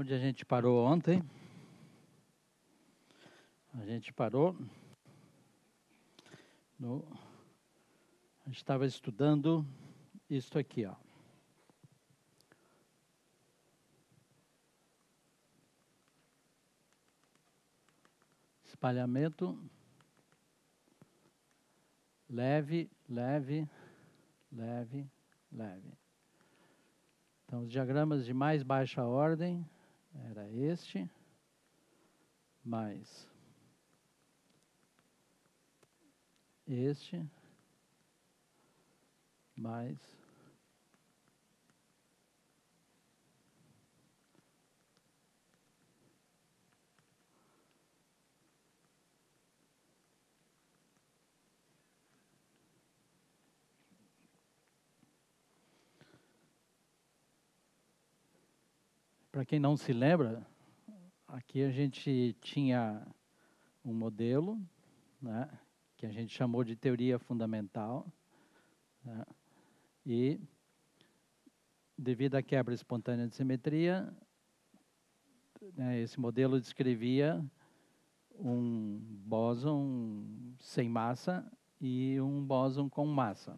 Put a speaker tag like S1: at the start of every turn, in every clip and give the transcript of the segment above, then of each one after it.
S1: Onde a gente parou ontem? A gente parou a gente estava estudando isso aqui, ó. Espalhamento leve, leve, leve, leve. Então, os diagramas de mais baixa ordem era este, mais este, mais para quem não se lembra, aqui a gente tinha um modelo, né, que a gente chamou de teoria fundamental, né, e devido à quebra espontânea de simetria, né, esse modelo descrevia um bóson sem massa e um bóson com massa.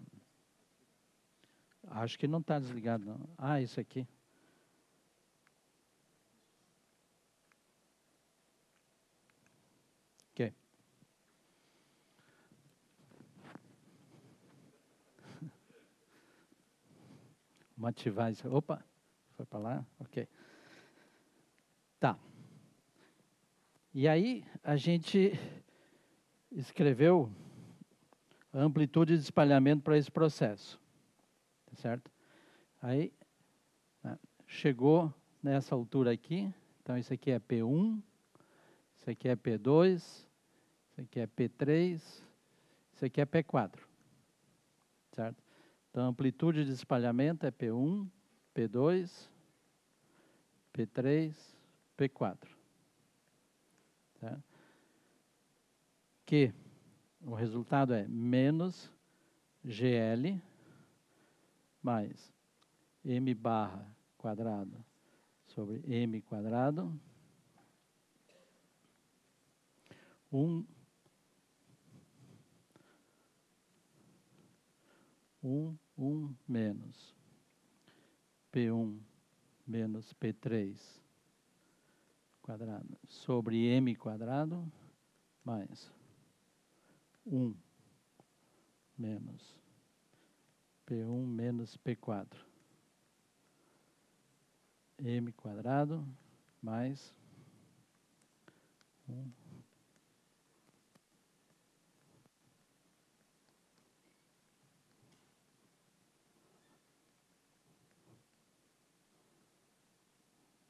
S1: Acho que não está desligado, não. Ah, isso aqui. Ok. Vamos ativar isso. Opa, foi para lá? Ok. Tá. E aí, a gente escreveu a amplitude de espalhamento para esse processo. Tá certo? Aí, né, chegou nessa altura aqui. Então, isso aqui é P1, isso aqui é P2, isso aqui é P3, isso aqui é P4. Certo? Então, a amplitude de espalhamento é P1, P2, P3, P4. Certo? Que o resultado é menos GL mais M barra quadrado sobre M quadrado, 1 menos P1 menos P3 quadrado sobre M quadrado mais 1 menos P1 menos P4 M quadrado mais 1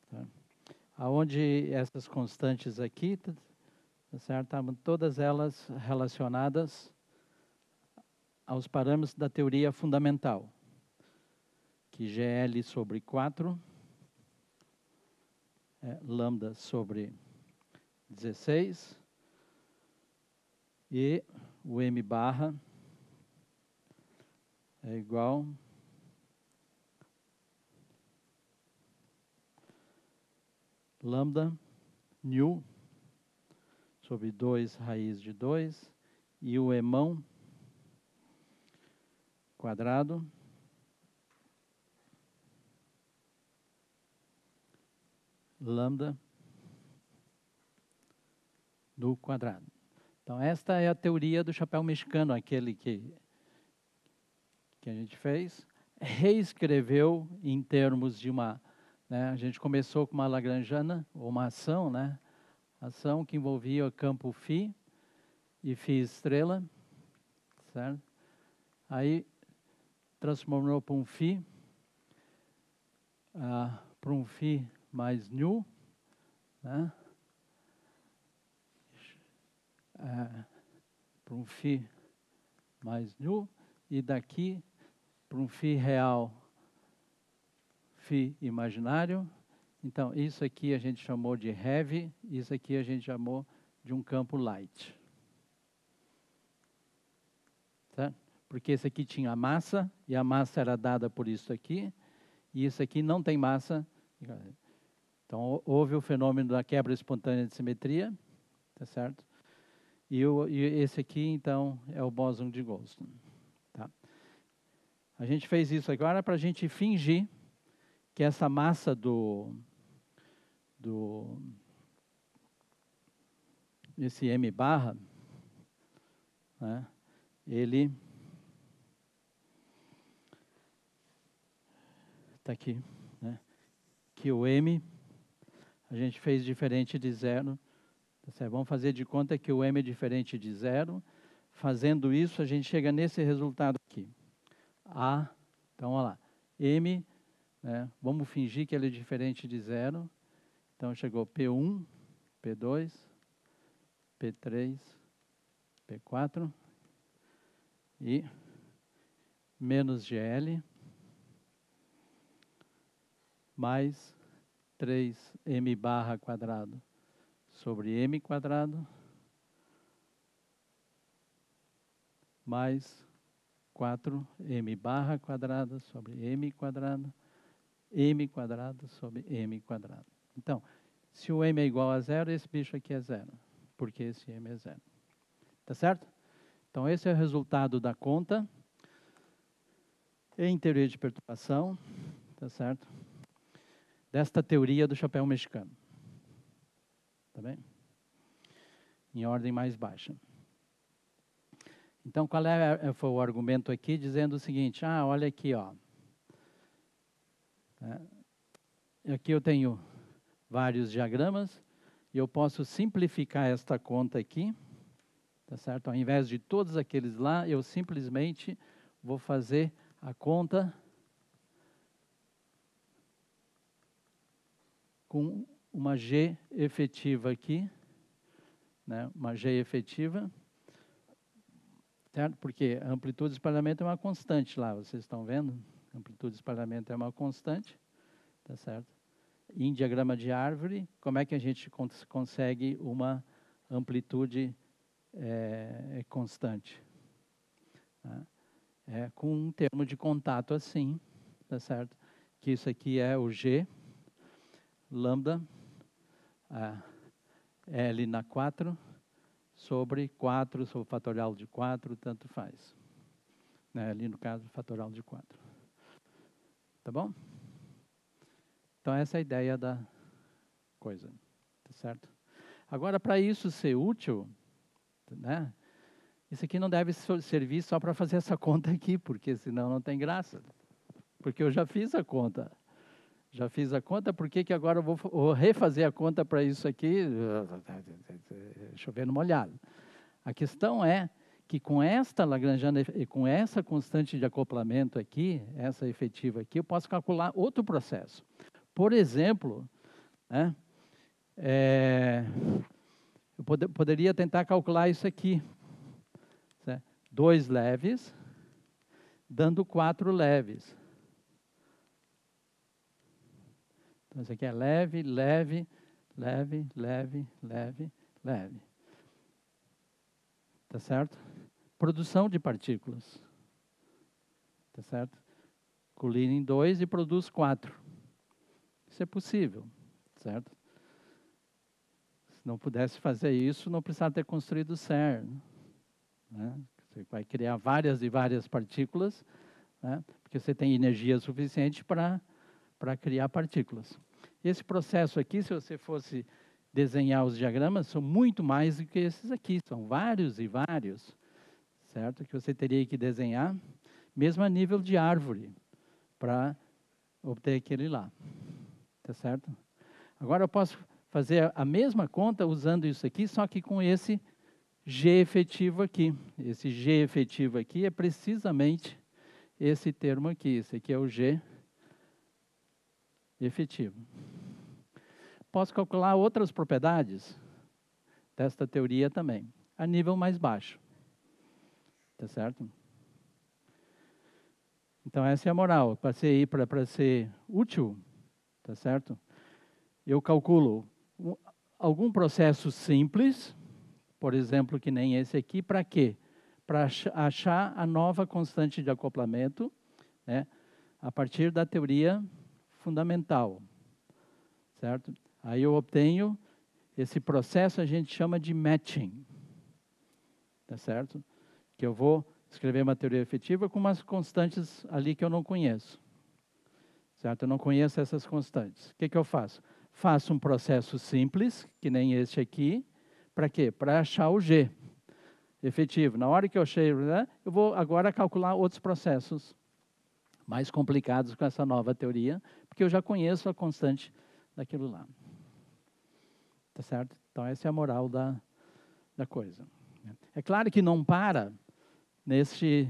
S1: tá? Aonde essas constantes aqui, tá certo? Estavam todas elas relacionadas aos parâmetros da teoria fundamental, que GL sobre 4 é lambda sobre 16 e o M barra é igual lambda nu sobre 2 raiz de 2 e o Emão quadrado lambda do quadrado. Então, esta é a teoria do chapéu mexicano, aquele que a gente fez, reescreveu em termos de uma, né, a gente começou com uma lagrangiana, ou uma ação, né, ação que envolvia o campo φ e φ estrela, certo? Aí transformou para um φ, para um φ mais nu, né? Para um φ mais nu, e daqui para um φ real, φ imaginário. Então, isso aqui a gente chamou de heavy, isso aqui a gente chamou de um campo light. Certo? Porque esse aqui tinha massa, e a massa era dada por isso aqui, e isso aqui não tem massa. Então, houve o fenômeno da quebra espontânea de simetria, tá certo? E esse aqui, então, é o bóson de Goldstone. Tá? A gente fez isso agora para a gente fingir que essa massa esse M barra, né, ele está aqui, né, que o M a gente fez diferente de zero. Tá certo? Vamos fazer de conta que o M é diferente de zero. Fazendo isso, a gente chega nesse resultado aqui. Então, olha lá, M, né, vamos fingir que ele é diferente de zero. Então, chegou P1, P2, P3, P4 e menos GL mais 3M barra quadrado sobre M quadrado mais 4M barra quadrado sobre M quadrado sobre M quadrado. Então, se o M é igual a zero, esse bicho aqui é zero, porque esse M é zero. Tá certo? Então, esse é o resultado da conta em teoria de perturbação, tá certo? Desta teoria do chapéu mexicano. Tá bem? Em ordem mais baixa. Então, qual foi o argumento aqui? Dizendo o seguinte, olha aqui, ó. Aqui eu tenho vários diagramas, e eu posso simplificar esta conta aqui, tá certo? Ao invés de todos aqueles lá, eu simplesmente vou fazer a conta com uma G efetiva aqui, né? Uma G efetiva, certo? Porque a amplitude de espalhamento é uma constante lá, vocês estão vendo? A amplitude de espalhamento é uma constante, tá certo? Em diagrama de árvore, como é que a gente consegue uma amplitude constante? Tá? Com um termo de contato assim, tá certo? Que isso aqui é o G, lambda, L na 4, sobre 4, sobre o fatorial de 4, tanto faz. Né? Ali no caso, fatorial de 4. Tá bom? Então, essa é a ideia da coisa, tá certo? Agora, para isso ser útil, né? Isso aqui não deve servir só para fazer essa conta aqui, porque senão não tem graça. Porque eu já fiz a conta. Já fiz a conta, por que agora eu vou refazer a conta para isso aqui? Chovendo molhado. A questão é que com esta Lagrangiana, com essa constante de acoplamento aqui, essa efetiva aqui, eu posso calcular outro processo. Por exemplo, né, eu poderia tentar calcular isso aqui. Certo? 2 leves, dando 4 leves. Então, isso aqui é leve, leve, leve, leve, leve, leve. Tá certo? Produção de partículas. Tá certo? Colina em 2 e produz 4. Isso é possível, certo? Se não pudesse fazer isso, não precisava ter construído o CERN. Né? Você vai criar várias e várias partículas, né? Porque você tem energia suficiente para criar partículas. Esse processo aqui, se você fosse desenhar os diagramas, são muito mais do que esses aqui. São vários e vários, certo? Que você teria que desenhar, mesmo a nível de árvore, para obter aquele lá. Tá certo? Agora eu posso fazer a mesma conta usando isso aqui, só que com esse G efetivo aqui. Esse G efetivo aqui é precisamente esse termo aqui. Esse aqui é o G efetivo. Posso calcular outras propriedades desta teoria também, a nível mais baixo. Tá certo? Então, essa é a moral. Para ser útil, tá certo? Eu calculo algum processo simples, por exemplo, que nem esse aqui, para quê? Para achar a nova constante de acoplamento, né, a partir da teoria fundamental, certo? Aí eu obtenho, esse processo a gente chama de matching, tá certo? Que eu vou escrever uma teoria efetiva com umas constantes ali que eu não conheço, certo? Eu não conheço essas constantes. O que eu faço? Faço um processo simples, que nem este aqui, para quê? Para achar o G efetivo. Na hora que eu achei, né, eu vou agora calcular outros processos mais complicados com essa nova teoria, porque eu já conheço a constante daquilo lá. Tá certo? Então, essa é a moral da coisa. É claro que não para nesse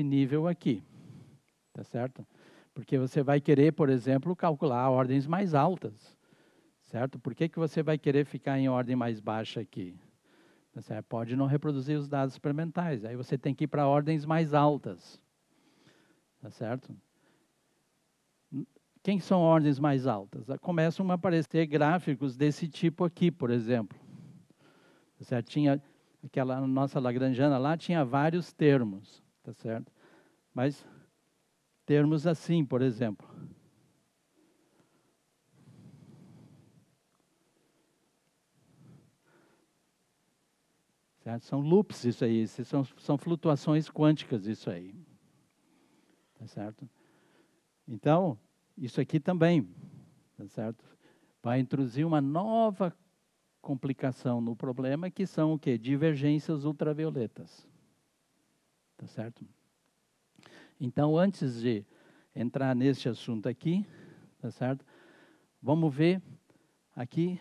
S1: nível aqui, tá certo? Porque você vai querer, por exemplo, calcular ordens mais altas, certo? Por que você vai querer ficar em ordem mais baixa aqui? Tá certo? Pode não reproduzir os dados experimentais, aí você tem que ir para ordens mais altas, tá certo? Quem são ordens mais altas? Começam a aparecer gráficos desse tipo aqui, por exemplo. Tá certo? Tinha aquela nossa lagrangiana lá, tinha vários termos, tá certo? Mas termos assim, por exemplo. Certo? São loops isso aí, são flutuações quânticas isso aí. Tá certo? Então, isso aqui também, tá certo? Vai introduzir uma nova complicação no problema, que são o quê? Divergências ultravioletas. Tá certo? Então, antes de entrar neste assunto aqui, tá certo? Vamos ver aqui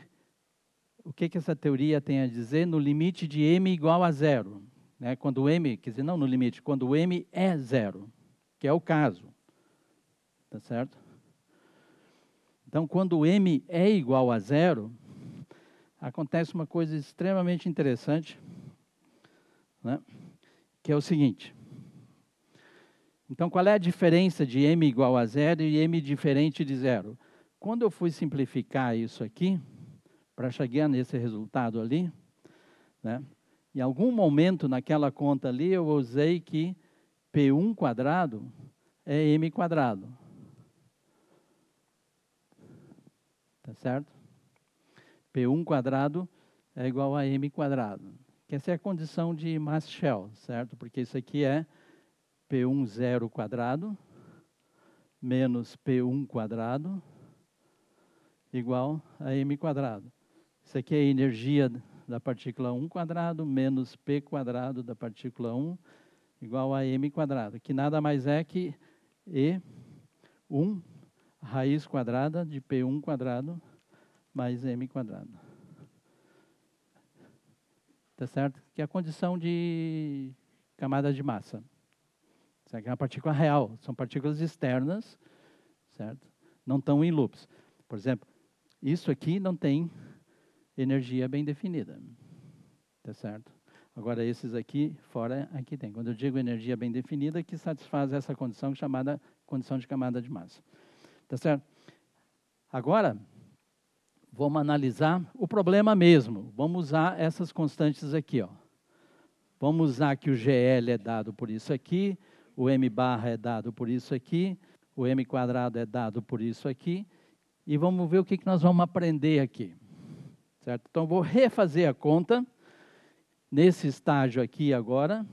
S1: o que essa teoria tem a dizer no limite de m igual a zero. Né? Quando m, quer dizer, não no limite, quando m é zero, que é o caso. Tá certo? Então, quando m é igual a zero, acontece uma coisa extremamente interessante, né? Que é o seguinte. Então, qual é a diferença de m igual a zero e m diferente de zero? Quando eu fui simplificar isso aqui, para chegar nesse resultado ali, né, em algum momento naquela conta ali, eu usei que P1 quadrado é m quadrado. Tá certo? P1 quadrado é igual a m quadrado. Que essa é a condição de Maxwell, certo? Porque isso aqui é P1 zero quadrado menos P1 quadrado igual a m quadrado. Isso aqui é a energia da partícula 1 quadrado menos P quadrado da partícula 1 igual a m quadrado, que nada mais é que E1 raiz quadrada de P1 quadrado mais m quadrado. Tá certo? Que é a condição de camada de massa. Isso aqui é uma partícula real, são partículas externas, certo? Não estão em loops. Por exemplo, isso aqui não tem energia bem definida, tá certo? Agora, esses aqui, fora, aqui tem. Quando eu digo energia bem definida, que satisfaz essa condição chamada condição de camada de massa. Tá certo? Agora, vamos analisar o problema mesmo. Vamos usar essas constantes aqui, ó. Vamos usar que o GL é dado por isso aqui, o M barra é dado por isso aqui, o M quadrado é dado por isso aqui, e vamos ver o que nós vamos aprender aqui. Certo? Então, vou refazer a conta nesse estágio aqui agora,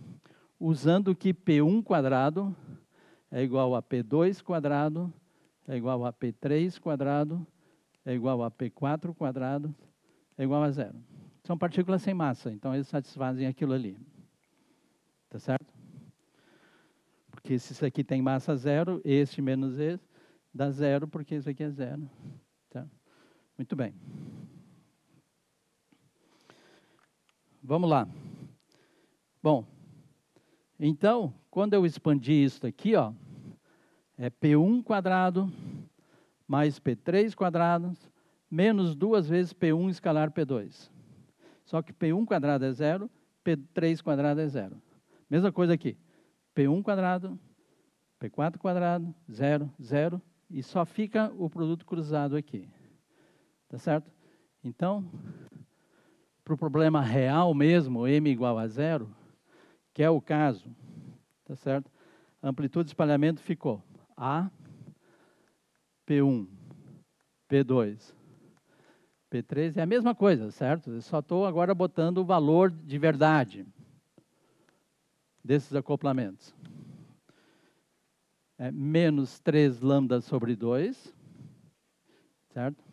S1: usando que P1 quadrado é igual a P2 quadrado, é igual a P3 quadrado, é igual a P4 quadrado, é igual a zero. São partículas sem massa, então eles satisfazem aquilo ali. Tá certo? Porque se isso aqui tem massa zero, este menos esse, dá zero, porque isso aqui é zero. Tá? Muito bem. Vamos lá. Bom, então, quando eu expandi isso aqui, ó, é P1 quadrado mais P3 quadrado menos 2 vezes P1 escalar P2. Só que P1 quadrado é zero, P3 quadrado é zero. Mesma coisa aqui. P1 quadrado, P4 quadrado, zero, zero, e só fica o produto cruzado aqui. Tá certo? Então, para o problema real mesmo, m igual a zero, que é o caso, tá certo? A amplitude de espalhamento ficou A, P1, P2, P3 é a mesma coisa, certo? Eu só estou agora botando o valor de verdade desses acoplamentos. É menos 3 lambda sobre 2, certo?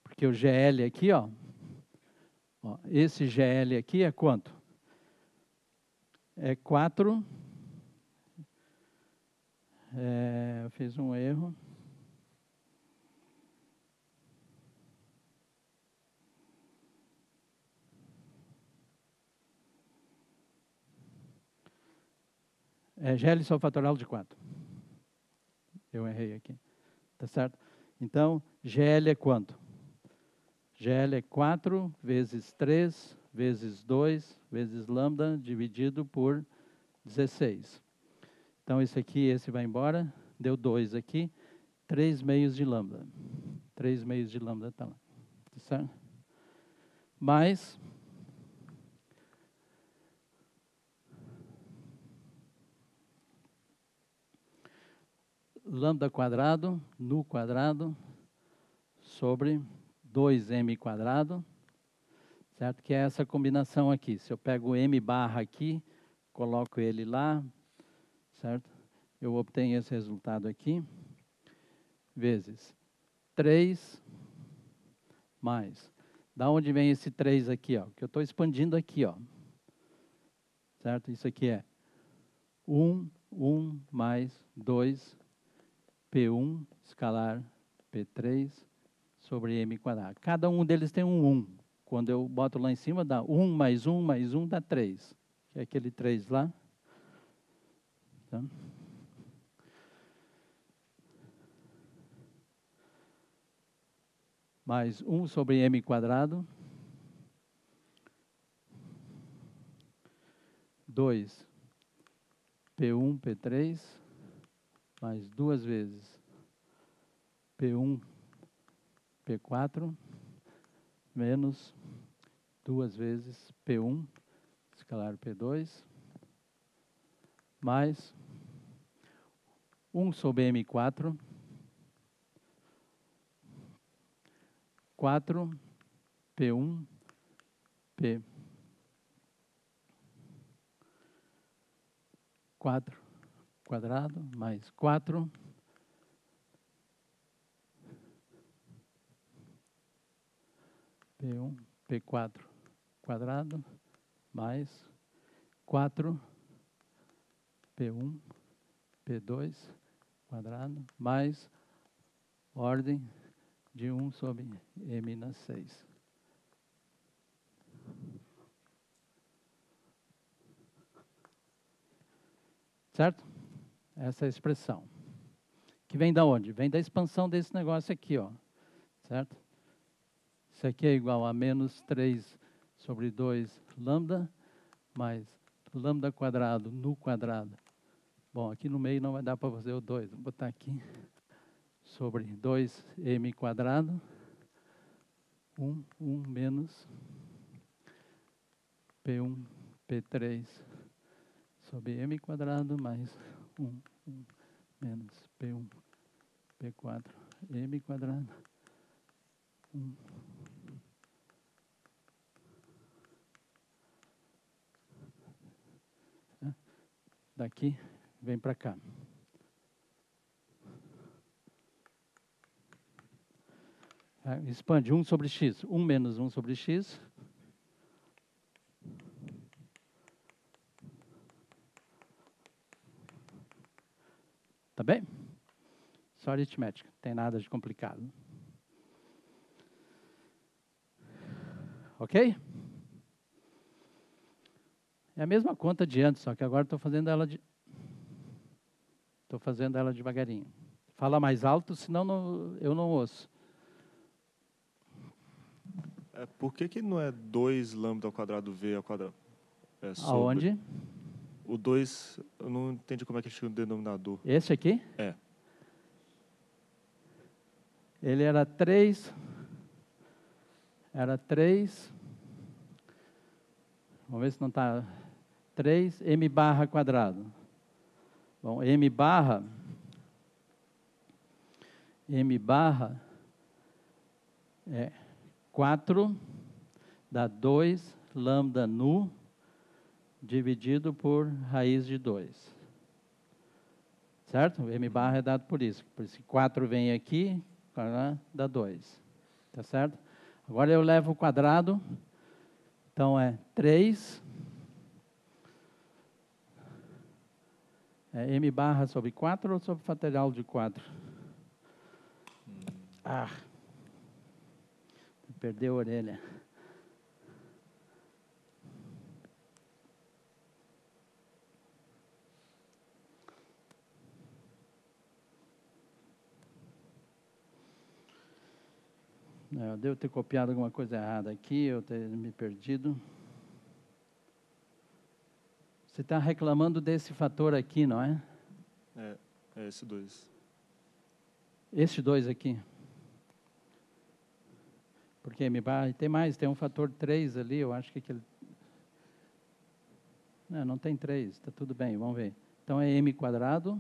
S1: Porque o GL aqui, ó, esse GL aqui é quanto? É 4. Eu fiz um erro. É GL sobre fatorial de 4. Eu errei aqui. Tá certo? Então, GL é quanto? GL é 4 vezes 3 vezes 2 vezes lambda dividido por 16. Então, esse vai embora. Deu 2 aqui. 3 meios de lambda. 3 meios de lambda está lá. Tá certo? Mais lambda quadrado, nu quadrado, sobre 2m quadrado, certo? Que é essa combinação aqui. Se eu pego o m barra aqui, coloco ele lá, certo? Eu obtenho esse resultado aqui, vezes 3 mais. Da onde vem esse 3 aqui, ó? Que eu estou expandindo aqui, ó. Certo? Isso aqui é 1 mais 2 P1 escalar P3 sobre m quadrado. Cada um deles tem um 1. Quando eu boto lá em cima, dá 1 mais 1 mais 1 dá 3. Que é aquele 3 lá. Tá? Mais 1 sobre m quadrado. 2 P1, P3, mais 2 vezes P1, P4, menos 2 vezes P1, escalar P2, mais 1 sobre M4, 4 P1, P4 quadrado, mais 4 P1, P4 quadrado, mais 4 P1, P2 quadrado, mais ordem de 1 sobre m na 6. Certo? Essa é a expressão. Que vem da onde? Vem da expansão desse negócio aqui, ó. Certo? Isso aqui é igual a menos 3 sobre 2 lambda, mais lambda quadrado no quadrado. Bom, aqui no meio não vai dar para fazer o 2. Vou botar aqui sobre 2m quadrado, 1 menos P1, P3 sobre m quadrado, mais 1 menos P1, P4, m quadrado, 1. Daqui, vem para cá. Expande 1 sobre x. 1 menos 1 sobre x. Tá bem? Só aritmética, não tem nada de complicado. Ok? É a mesma conta de antes, só que agora estou fazendo ela devagarinho. Fala mais alto, senão eu não ouço.
S2: Por que não é 2 lambda ao quadrado V ao quadrado?
S1: Aonde?
S2: O 2, eu não entendi como é que chega no denominador.
S1: Esse aqui?
S2: É.
S1: Ele era 3. Era 3. Vamos ver se não está. 3 m barra quadrado. Bom, m barra é 4 dá 2 lambda nu dividido por raiz de 2. Certo? O m barra é dado por isso. Por isso 4 vem aqui, dá 2. Tá certo? Agora eu levo o quadrado. Então é 3. É m barra sobre 4 ou sobre fatorial de 4? Perdeu a orelha. Eu devo ter copiado alguma coisa errada aqui, eu ter me perdido. Você está reclamando desse fator aqui, não é?
S2: É esse 2.
S1: Esse 2 aqui. Porque tem mais, tem um fator 3 ali, eu acho que aquele... Não tem 3, está tudo bem, vamos ver. Então é m quadrado.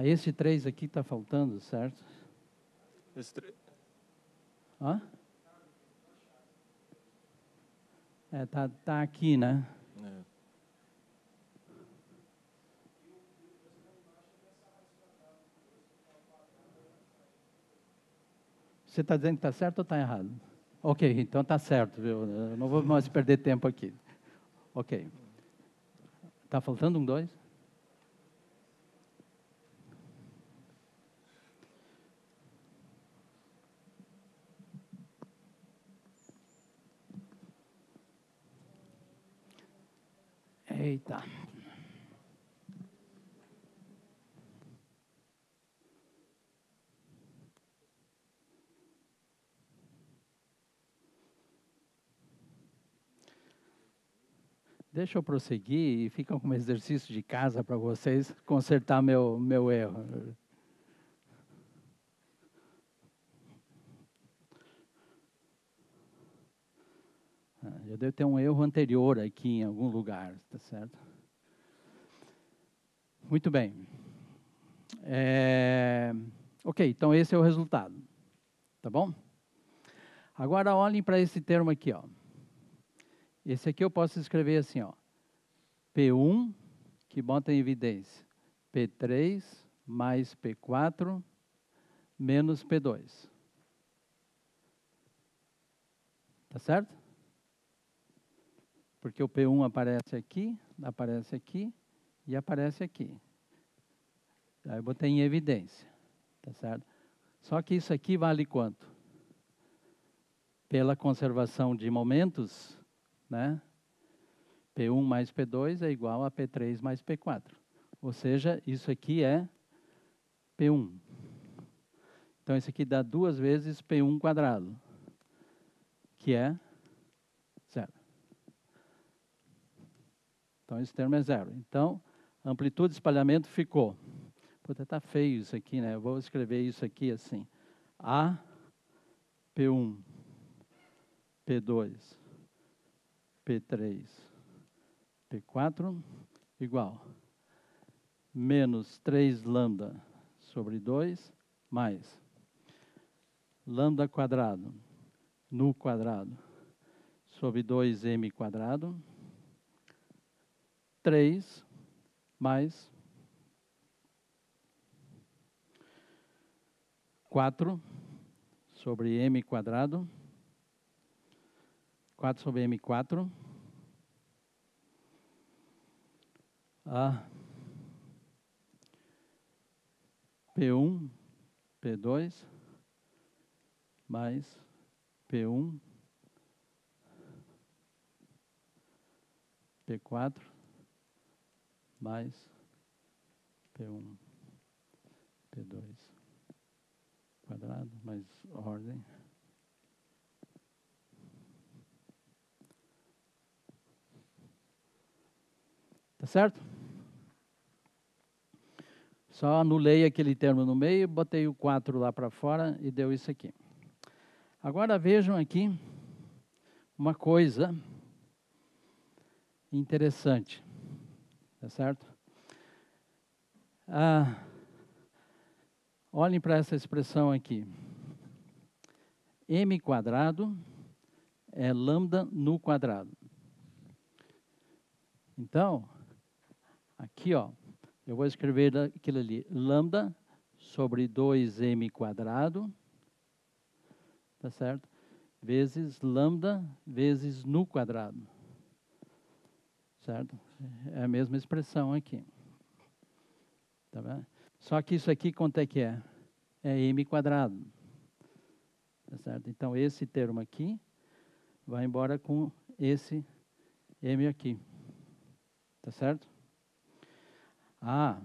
S1: Esse 3 aqui está faltando, certo?
S2: Esse 3.
S1: Hã? Tá aqui, né? Você está dizendo que está certo ou está errado? Ok, então está certo, viu? Eu não vou mais perder tempo aqui. Ok. Está faltando um 2? Eita. Deixa eu prosseguir e fica como exercício de casa para vocês consertar meu erro. Eu devo ter um erro anterior aqui em algum lugar, tá certo? Muito bem. Ok, então esse é o resultado, tá bom? Agora olhem para esse termo aqui, ó. Esse aqui eu posso escrever assim, ó. P1, que bota em evidência P3 mais P4 menos P2. Tá certo? Porque o P1 aparece aqui e aparece aqui. Aí eu botei em evidência, tá certo? Só que isso aqui vale quanto? Pela conservação de momentos, né? P1 mais P2 é igual a P3 mais P4. Ou seja, isso aqui é P1. Então, isso aqui dá 2 vezes P1 quadrado, que é 0. Então, esse termo é 0. Então, amplitude de espalhamento ficou. Puta, tá feio isso aqui, né? Eu vou escrever isso aqui assim. A, P1, P2, P3, P4, igual. Menos 3 lambda sobre 2, mais lambda quadrado, nu quadrado, sobre 2m quadrado, 3 mais 4 sobre m quadrado, 4 sobre m4, P1, P2, mais P1, P4, mais P1, P2, quadrado, mais ordem. Tá certo? Só anulei aquele termo no meio, botei o 4 lá para fora e deu isso aqui. Agora vejam aqui uma coisa interessante. Tá certo? Olhem para essa expressão aqui. m quadrado é lambda no quadrado. Então, aqui, ó, eu vou escrever aquilo ali, lambda sobre 2m quadrado, tá certo? Vezes lambda vezes nu quadrado, certo? É a mesma expressão aqui. Tá vendo? Só que isso aqui quanto é que é? É m quadrado. Tá certo? Então, esse termo aqui vai embora com esse m aqui. Tá certo? Ah,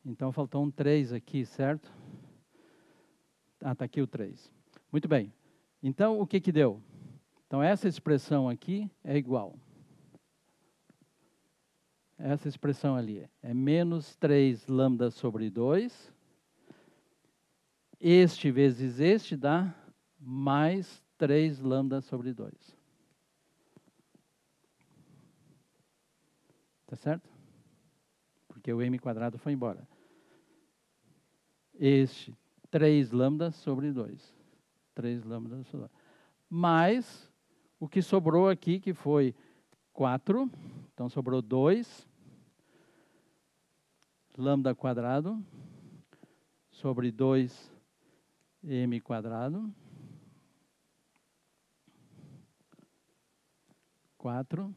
S1: então faltou um 3 aqui, certo? Ah, está aqui o 3. Muito bem. Então, o que que deu? Então, essa expressão aqui é igual. Essa expressão ali é menos 3 lambda sobre 2. Este vezes este dá mais 3 lambda sobre 2. Tá certo? Porque o m quadrado foi embora. Este, 3 lambda sobre 2. 3 lambda sobre 2. Mais o que sobrou aqui, que foi 4. Então, sobrou 2 lambda quadrado sobre 2m quadrado. 4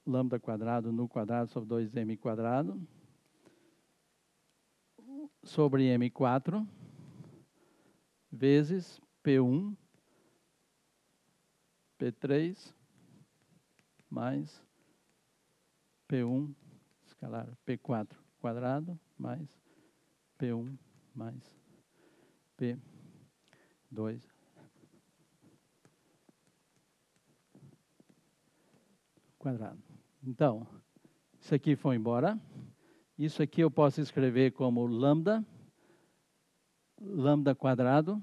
S1: lambda quadrado no quadrado sobre 2m quadrado sobre m4 vezes P1 P3 mais P1 escalar P4 quadrado mais P1 mais P2 quadrado. Então, isso aqui foi embora. Isso aqui eu posso escrever como lambda quadrado.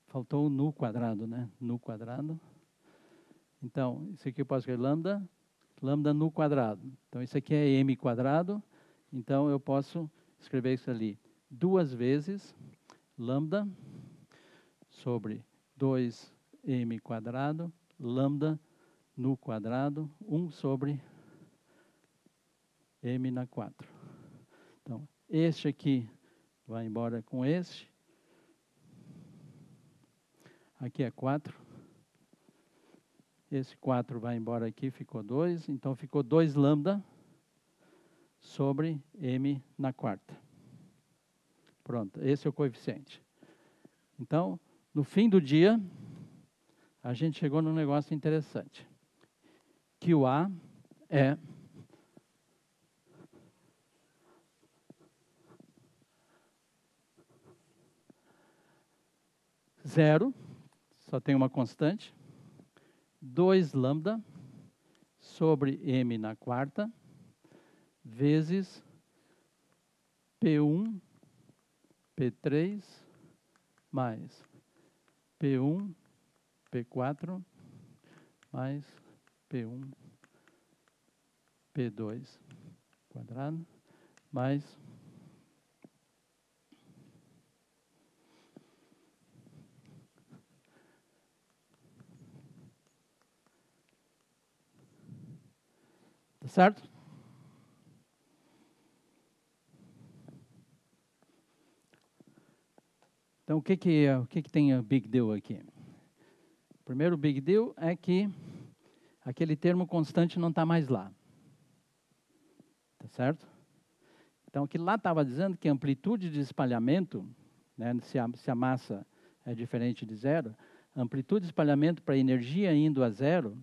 S1: Faltou o nu quadrado, né? Nu quadrado. Então, isso aqui eu posso escrever lambda nu quadrado. Então, isso aqui é m quadrado. Então, eu posso escrever isso ali. 2 vezes lambda sobre 2m quadrado, lambda nu quadrado, 1 sobre m na 4. Então, este aqui vai embora com este. Aqui é 4. Esse 4 vai embora aqui, ficou 2. Então, ficou 2 lambda sobre m na quarta. Pronto, esse é o coeficiente. Então, no fim do dia, a gente chegou num negócio interessante. Que o A é zero, só tem uma constante, 2 lambda sobre m na quarta, vezes P1, P3, mais P1, P4, mais P1, P2 quadrado, mais tá certo? Então, o que tem a big deal aqui? O primeiro big deal é que aquele termo constante não está mais lá. Tá certo? Então, aquilo lá estava dizendo que a amplitude de espalhamento, né, se a massa é diferente de zero, a amplitude de espalhamento para a energia indo a zero,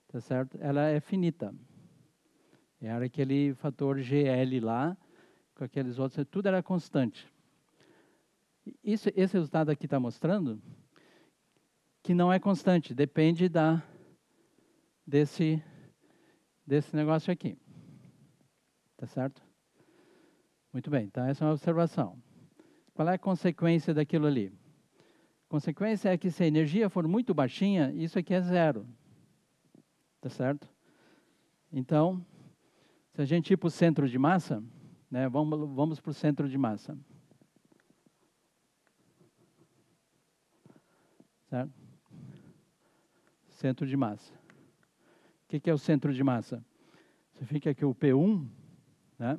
S1: tá certo? Ela é finita. Era aquele fator GL lá, com aqueles outros, tudo era constante. Esse resultado aqui está mostrando que não é constante, depende desse negócio aqui. Tá certo? Muito bem, então essa é uma observação. Qual é a consequência daquilo ali? A consequência é que se a energia for muito baixinha, isso aqui é zero. Tá certo? Então, Se a gente ir para o centro de massa, né, vamos para o centro de massa. Certo? Centro de massa. O que é o centro de massa? Você fica aqui o P1, né,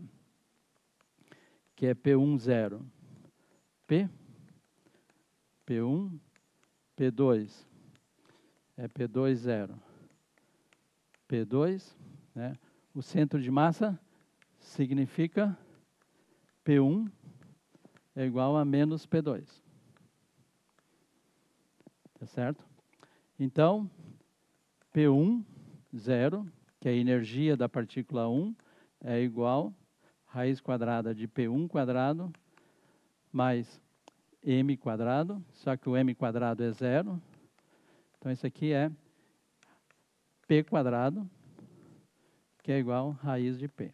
S1: que é P1, 0. P1, P2, é P2, 0. P2, né, o centro de massa significa P1 é igual a menos P2. Tá certo? Então, P1, 0, que é a energia da partícula 1, é igual a raiz quadrada de P1 quadrado mais m quadrado, só que o m quadrado é 0. Então, isso aqui é P quadrado, que é igual a raiz de P.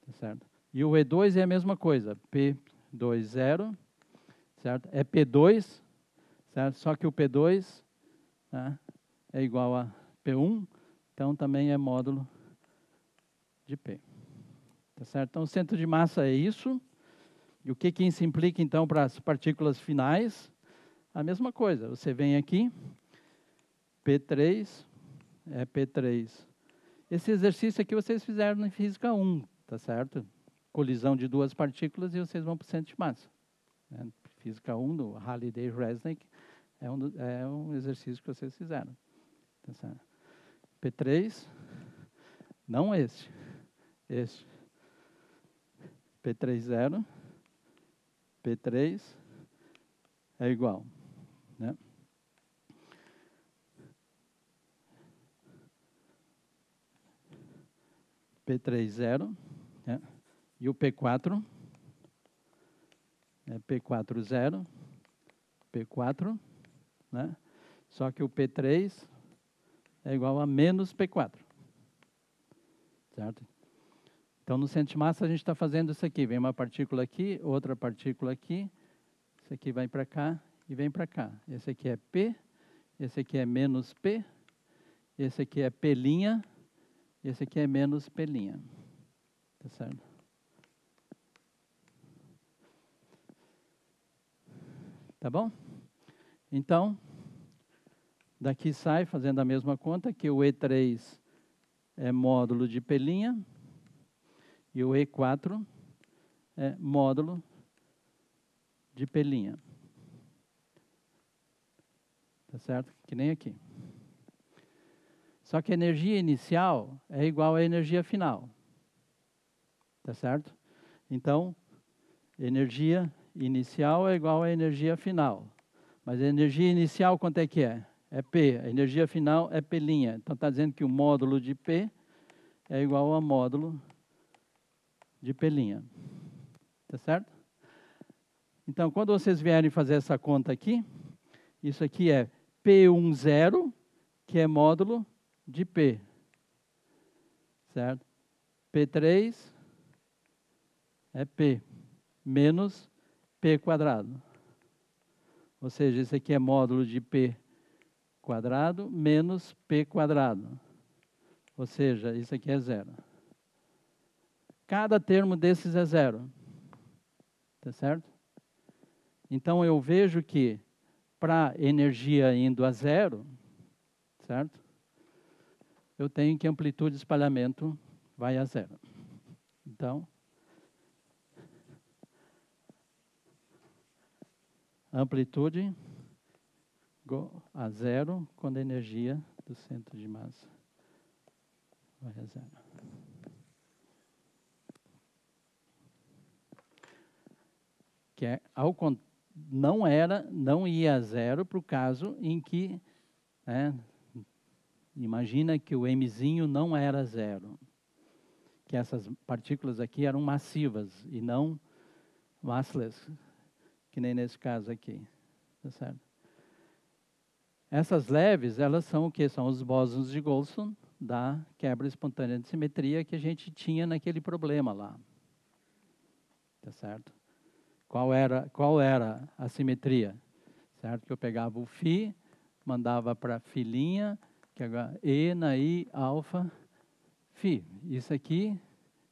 S1: Tá certo? E o E2 é a mesma coisa, P2, 0, certo? É P2, certo? Só que o P2, né, é igual a P1, então também é módulo de P. Tá certo? Então, o centro de massa é isso. E o que isso implica, então, para as partículas finais? A mesma coisa. Você vem aqui, P3 é P3. Esse exercício aqui vocês fizeram em Física 1, tá certo? Colisão de duas partículas e vocês vão para o centro de massa. Física 1, do Halliday-Resnick, é um exercício que vocês fizeram. Tá certo? P3, não este. P3, 0. P3 é igual, né? P3, 0, né? E o P4 é P4, 0, P4, né? Só que o P3 é igual a menos P4, certo? Então, no centro de massa, a gente está fazendo isso aqui. Vem uma partícula aqui, outra partícula aqui. Esse aqui vai para cá e vem para cá. Esse aqui é P, esse aqui é menos P, esse aqui é P', esse aqui é menos P'. Tá certo? Tá bom? Então, daqui sai, fazendo a mesma conta, que o E3 é módulo de P' e o E4 é módulo de P'. Tá certo? Que nem aqui. Só que a energia inicial é igual à energia final. Tá certo? Então, energia inicial é igual à energia final. Mas a energia inicial quanto é que é? É P. A energia final é P'. Então, está dizendo que o módulo de P é igual a módulo de P'. Tá certo? Então, quando vocês vierem fazer essa conta aqui, isso aqui é P1, 0, que é módulo de P. Certo? P3 é P menos P quadrado. Ou seja, isso aqui é módulo de P quadrado menos P quadrado. Ou seja, isso aqui é 0. Cada termo desses é 0. Tá certo? Então, eu vejo que para energia indo a 0, certo? Eu tenho que a amplitude de espalhamento vai a 0. Então, amplitude a 0 quando a energia do centro de massa vai a 0. Que é, não ia a 0 para o caso em que, né, imagina que o mzinho não era 0. Que essas partículas aqui eram massivas e não massless, que nem nesse caso aqui. Tá certo? Essas leves, elas são o que? São os bósons de Goldstone da quebra espontânea de simetria que a gente tinha naquele problema lá. Tá certo? Qual era a simetria? Certo? Que eu pegava o φ, mandava para φ', que é E na I alfa Isso aqui,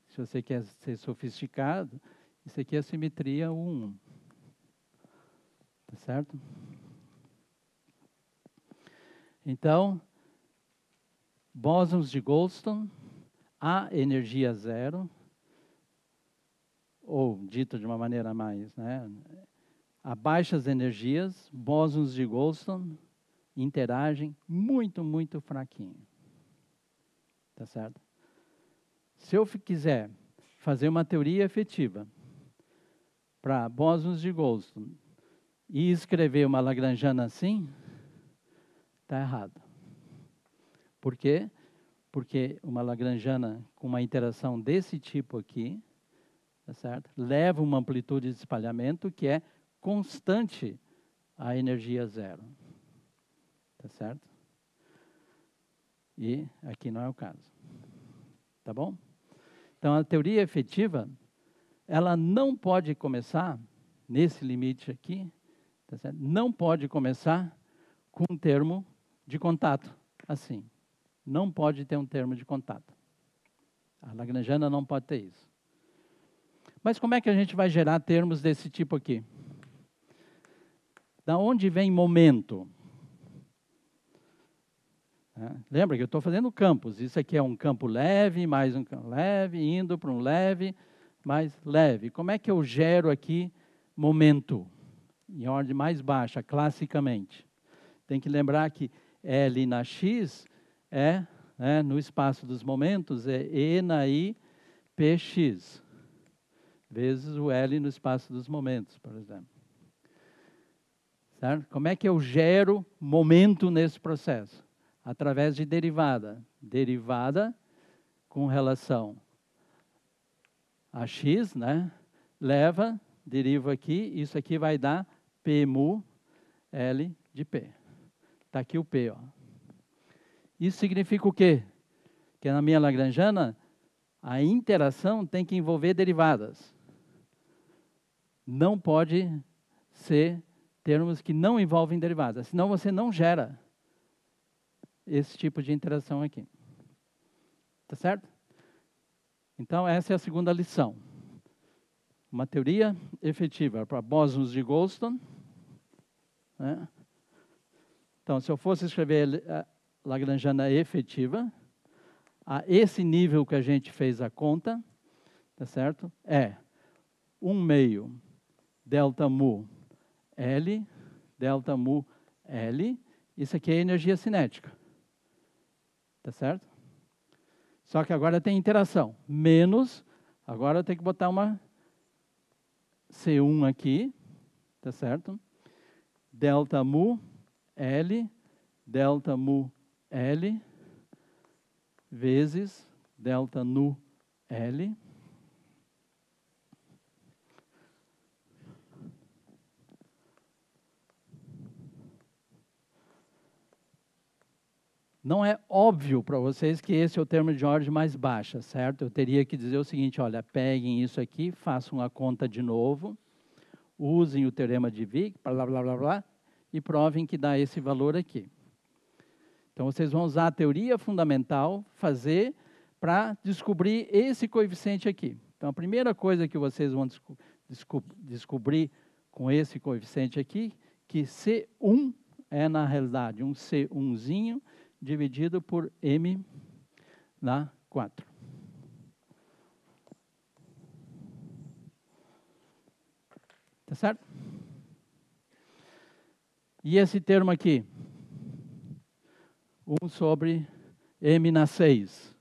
S1: se você quer ser sofisticado, isso aqui é a simetria 1. Tá certo? Então, bósons de Goldstone, a energia zero, ou dito de uma maneira mais, né, a baixas energias, bósons de Goldstone interagem muito, muito fraquinho. Tá certo? Se eu quiser fazer uma teoria efetiva para bósons de Goldstone e escrever uma lagrangiana assim, está errado. Por quê? Porque uma lagrangiana com uma interação desse tipo aqui, tá certo? Leva uma amplitude de espalhamento que é constante à energia zero. Tá certo? E aqui não é o caso. Tá bom? Então, a teoria efetiva, ela não pode começar, nesse limite aqui, tá certo? Não pode começar com um termo de contato, assim. Não pode ter um termo de contato. A lagrangiana não pode ter isso. Mas como é que a gente vai gerar termos desse tipo aqui? Da onde vem momento? Lembra que eu estou fazendo campos. Isso aqui é um campo leve, mais um campo leve, indo para um leve, mais leve. Como é que eu gero aqui momento? Em ordem mais baixa, classicamente. Tem que lembrar que L na X é, no espaço dos momentos, é E na I, PX. Vezes o L no espaço dos momentos, por exemplo. Certo? Como é que eu gero momento nesse processo? Através de derivada. Derivada com relação a x, né? Leva, deriva aqui, isso aqui vai dar P mu L de P. Está aqui o P, ó. Isso significa o quê? Que na minha lagrangiana, a interação tem que envolver derivadas. Não pode ser termos que não envolvem derivadas, senão você não gera esse tipo de interação aqui. Tá certo? Então, essa é a segunda lição. Uma teoria efetiva para bósons de Goldstone. Né? Então, se eu fosse escrever a lagrangiana efetiva, a esse nível que a gente fez a conta, tá certo? É 1/2 delta mu L, delta mu L. Isso aqui é energia cinética. Tá certo? Só que agora tem interação. Menos, agora eu tenho que botar uma C1 aqui, tá certo? Delta mu L, delta mu L, vezes delta nu L. Não é óbvio para vocês que esse é o termo de ordem mais baixa, certo? Eu teria que dizer o seguinte, olha, peguem isso aqui, façam a conta de novo, usem o teorema de Wick, blá, blá, blá, blá, e provem que dá esse valor aqui. Então, vocês vão usar a teoria fundamental, fazer, para descobrir esse coeficiente aqui. Então, a primeira coisa que vocês vão descobrir com esse coeficiente aqui, que C1 é, na realidade, um C1zinho, dividido por M na 4. Tá certo? E esse termo aqui? 1 sobre M na 6.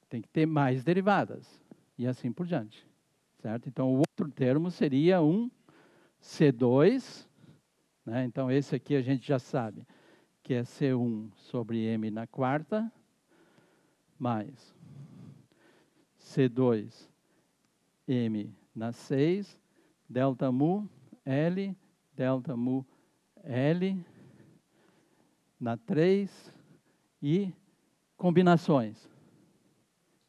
S1: Tem que ter mais derivadas. E assim por diante. Certo? Então, o outro termo seria um C2. Né? Então, esse aqui a gente já sabe que é C1 sobre M na 4, mais C2 M na 6, delta mu L, delta mu L na 3 e combinações.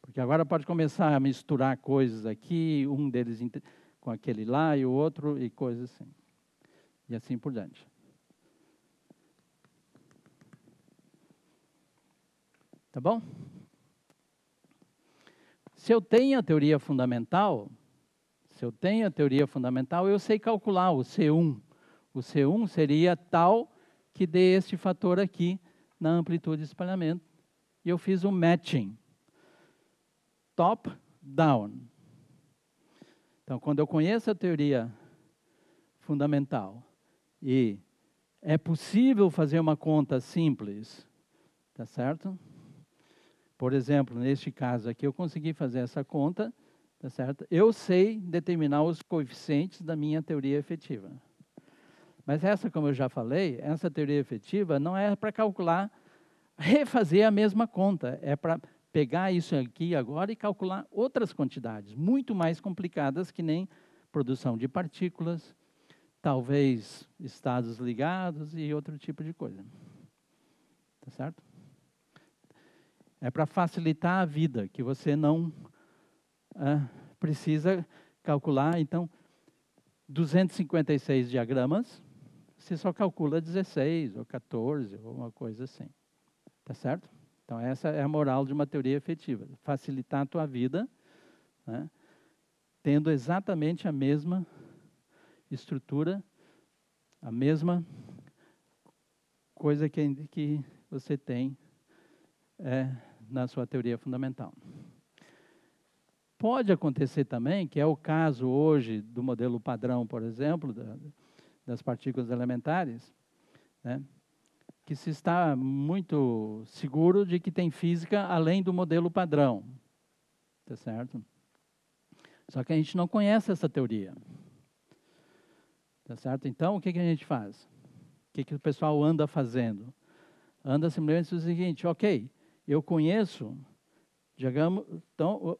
S1: Porque agora pode começar a misturar coisas aqui, um deles com aquele lá e o outro e coisas assim. E assim por diante. Tá bom? Se eu tenho a teoria fundamental, eu sei calcular o C1. O C1 seria tal que dê este fator aqui na amplitude de espalhamento. E eu fiz um matching. Top, down. Então, quando eu conheço a teoria fundamental e é possível fazer uma conta simples, tá certo? Por exemplo, neste caso aqui, eu consegui fazer essa conta, tá certo? Eu sei determinar os coeficientes da minha teoria efetiva. Mas essa, como eu já falei, essa teoria efetiva não é para calcular, refazer a mesma conta, é para pegar isso aqui agora e calcular outras quantidades, muito mais complicadas, que nem produção de partículas, talvez estados ligados e outro tipo de coisa. Tá certo? É para facilitar a vida, que você não precisa calcular. Então, 256 diagramas, você só calcula 16 ou 14, ou uma coisa assim. Tá certo? Então, essa é a moral de uma teoria efetiva. Facilitar a tua vida, né, tendo exatamente a mesma estrutura, a mesma coisa que você tem na sua teoria fundamental. Pode acontecer também, que é o caso hoje do modelo padrão, por exemplo, das partículas elementares, né, que se está muito seguro de que tem física além do modelo padrão. Tá certo? Só que a gente não conhece essa teoria. Tá certo? Então, o que a gente faz? O que o pessoal anda fazendo? Anda simplesmente o seguinte: ok, eu conheço, digamos, então,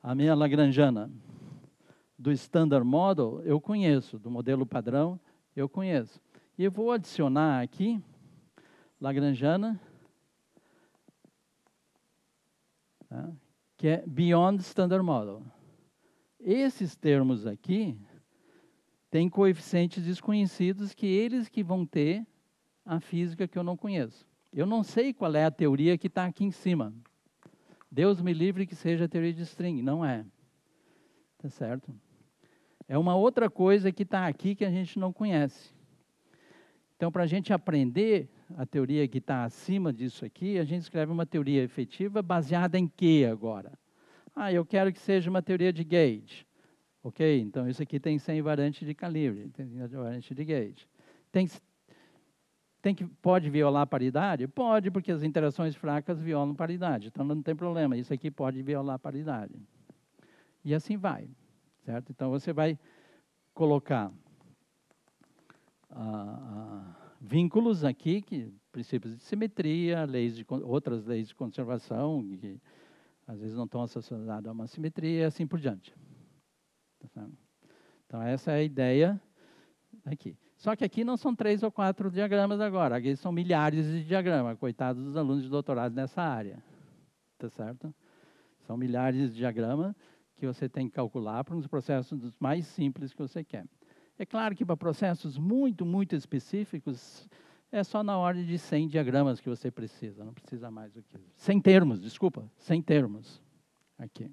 S1: a minha lagrangiana do Standard Model, eu conheço, do modelo padrão, eu conheço. E eu vou adicionar aqui lagrangiana, tá, que é Beyond Standard Model. Esses termos aqui têm coeficientes desconhecidos, que eles que vão ter a física que eu não conheço. Eu não sei qual é a teoria que está aqui em cima. Deus me livre que seja a teoria de string. Não é. Tá certo? É uma outra coisa que está aqui que a gente não conhece. Então, para a gente aprender a teoria que está acima disso aqui, a gente escreve uma teoria efetiva baseada em quê agora? Eu quero que seja uma teoria de gauge. Ok, então isso aqui tem 100 variantes de calibre, tem variante de gauge. Pode violar a paridade? Pode, porque as interações fracas violam paridade. Então, não tem problema, isso aqui pode violar a paridade. E assim vai, certo? Então, você vai colocar vínculos aqui, princípios de simetria, outras leis de conservação, que às vezes não estão associadas a uma simetria, e assim por diante. Tá? Então, essa é a ideia aqui. Só que aqui não são 3 ou 4 diagramas agora, aqui são milhares de diagramas, coitados dos alunos de doutorado nessa área. Tá certo? São milhares de diagramas que você tem que calcular para uns processos dos mais simples que você quer. É claro que para processos muito, muito específicos, é só na ordem de 100 diagramas que você precisa, não precisa mais do que isso. 100 termos, desculpa, 100 termos. Aqui.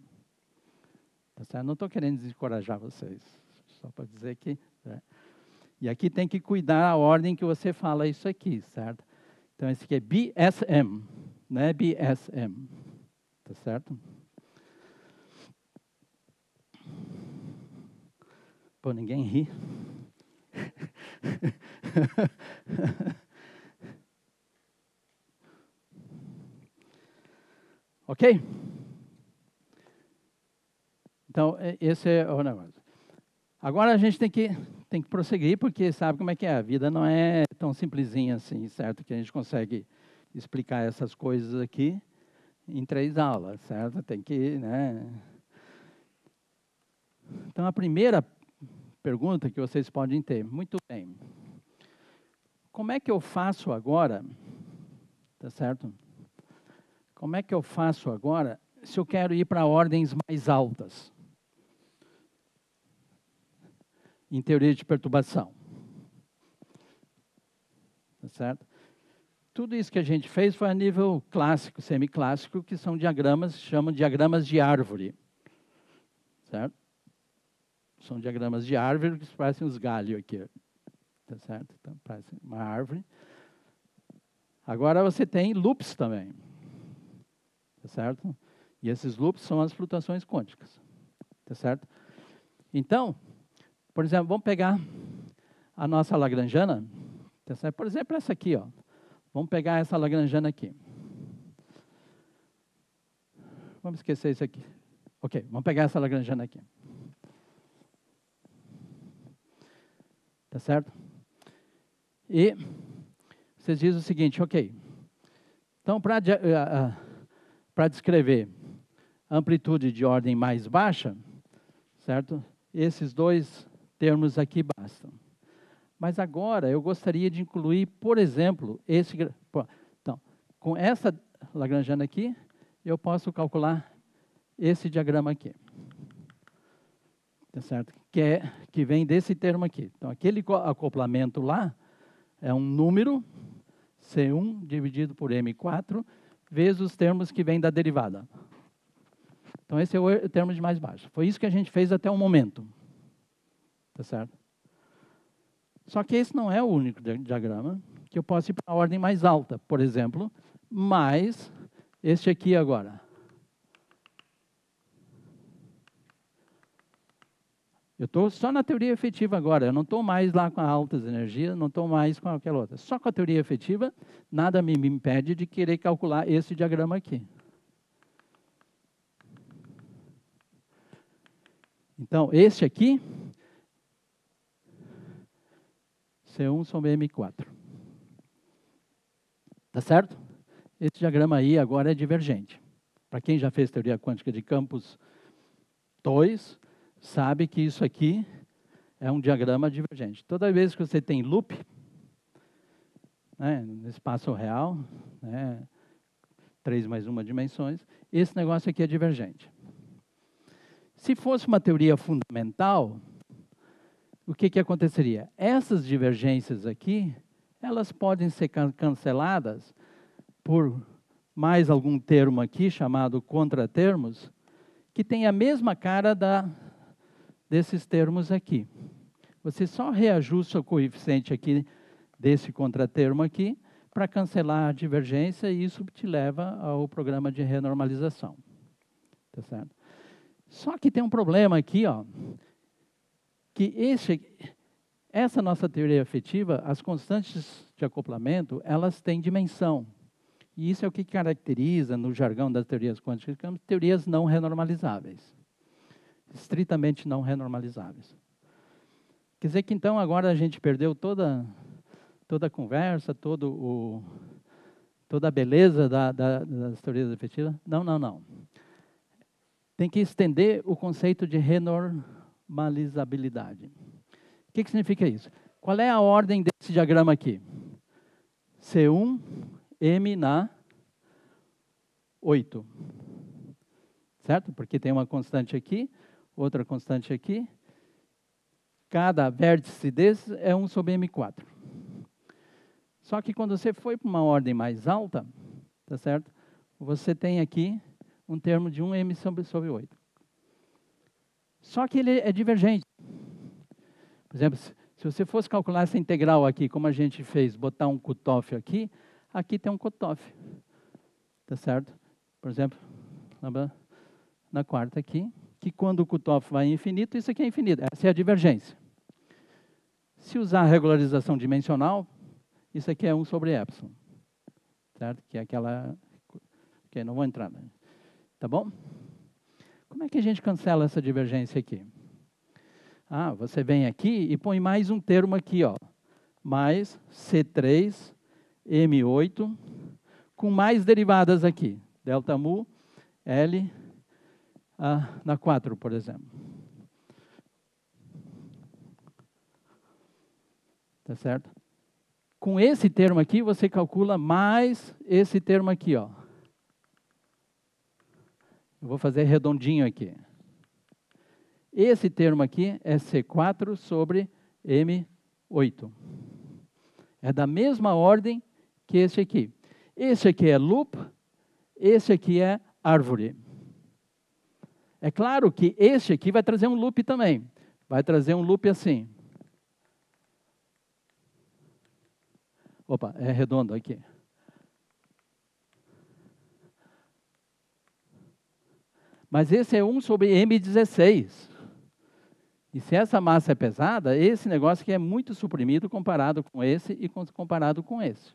S1: Tá certo? Não estou querendo desencorajar vocês, só para dizer que... E aqui tem que cuidar a ordem que você fala isso aqui, certo? Então, esse aqui é BSM, não é BSM. Tá certo? Pô, ninguém ri. Ok? Então, esse é o negócio. Agora a gente tem que prosseguir, porque sabe como é que é. A vida não é tão simplesinha assim, certo? Que a gente consegue explicar essas coisas aqui em 3 aulas, certo? Tem que, né? Então, a primeira pergunta que vocês podem ter, muito bem. Como é que eu faço agora, tá certo? Como é que eu faço agora se eu quero ir para ordens mais altas? Em teoria de perturbação. Tá certo? Tudo isso que a gente fez foi a nível clássico, semiclássico, que são diagramas, chamam diagramas de árvore. Certo? São diagramas de árvore que parecem os galhos aqui. Tá certo? Então, parece uma árvore. Agora você tem loops também. Tá certo? E esses loops são as flutuações quânticas. Tá certo? Então, por exemplo, vamos pegar a nossa lagrangiana. Tá certo? Por exemplo, essa aqui, ó. Vamos pegar essa lagrangiana aqui. Vamos esquecer isso aqui. Ok, vamos pegar essa lagrangiana aqui. Tá certo? E vocês dizem o seguinte, ok. Então, para descrever amplitude de ordem mais baixa, certo? Esses dois termos aqui bastam. Mas agora eu gostaria de incluir, por exemplo, esse... Então, com essa lagrangiana aqui, eu posso calcular esse diagrama aqui. Tá certo? Que vem desse termo aqui. Então, aquele acoplamento lá é um número, C1 dividido por M4, vezes os termos que vêm da derivada. Então, esse é o termo de mais baixo. Foi isso que a gente fez até o momento. Tá certo? Só que esse não é o único diagrama, que eu posso ir para a ordem mais alta, por exemplo, mais este aqui agora. Eu estou só na teoria efetiva agora, eu não estou mais lá com as altas energias, não estou mais com aquela outra. Só com a teoria efetiva, nada me impede de querer calcular esse diagrama aqui. Então, este aqui, C1 sobre M4. Tá certo? Esse diagrama aí agora é divergente. Para quem já fez teoria quântica de campos 2, sabe que isso aqui é um diagrama divergente. Toda vez que você tem loop, né, no espaço real, né, 3 mais 1 dimensões, esse negócio aqui é divergente. Se fosse uma teoria fundamental, o que aconteceria? Essas divergências aqui, elas podem ser canceladas por mais algum termo aqui, chamado contratermos, que tem a mesma cara desses termos aqui. Você só reajusta o coeficiente aqui desse contratermo aqui para cancelar a divergência e isso te leva ao programa de renormalização. Tá certo? Só que tem um problema aqui, ó, que essa nossa teoria efetiva, as constantes de acoplamento, elas têm dimensão. E isso é o que caracteriza, no jargão das teorias quânticas, teorias não renormalizáveis. Estritamente não renormalizáveis. Quer dizer que, então, agora a gente perdeu toda a conversa, toda a beleza das teorias efetivas? Não, não, não. Tem que estender o conceito de renormalizabilidade. O que significa isso? Qual é a ordem desse diagrama aqui? C1, M na 8. Certo? Porque tem uma constante aqui, outra constante aqui. Cada vértice desse é 1 sobre M4. Só que quando você foi para uma ordem mais alta, tá certo? Você tem aqui um termo de 1M sobre 8. Só que ele é divergente. Por exemplo, se você fosse calcular essa integral aqui, como a gente fez, botar um cutoff aqui, aqui tem um cutoff. Tá certo? Por exemplo, na quarta aqui, que quando o cutoff vai infinito, isso aqui é infinito. Essa é a divergência. Se usar a regularização dimensional, isso aqui é 1 sobre epsilon. Certo? Que é aquela... Ok, não vou entrar. Né? Tá bom? Como é que a gente cancela essa divergência aqui? Ah, você vem aqui e põe mais um termo aqui, ó. Mais C3, M8, com mais derivadas aqui. Delta mu, L, na 4, por exemplo. Tá certo? Com esse termo aqui, você calcula mais esse termo aqui, ó. Eu vou fazer redondinho aqui. Esse termo aqui é C4 sobre M8. É da mesma ordem que esse aqui. Esse aqui é loop, esse aqui é árvore. É claro que esse aqui vai trazer um loop também. Vai trazer um loop assim. Opa, é redondo aqui. Mas esse é 1 sobre M16. E se essa massa é pesada, esse negócio aqui é muito suprimido comparado com esse e comparado com esse.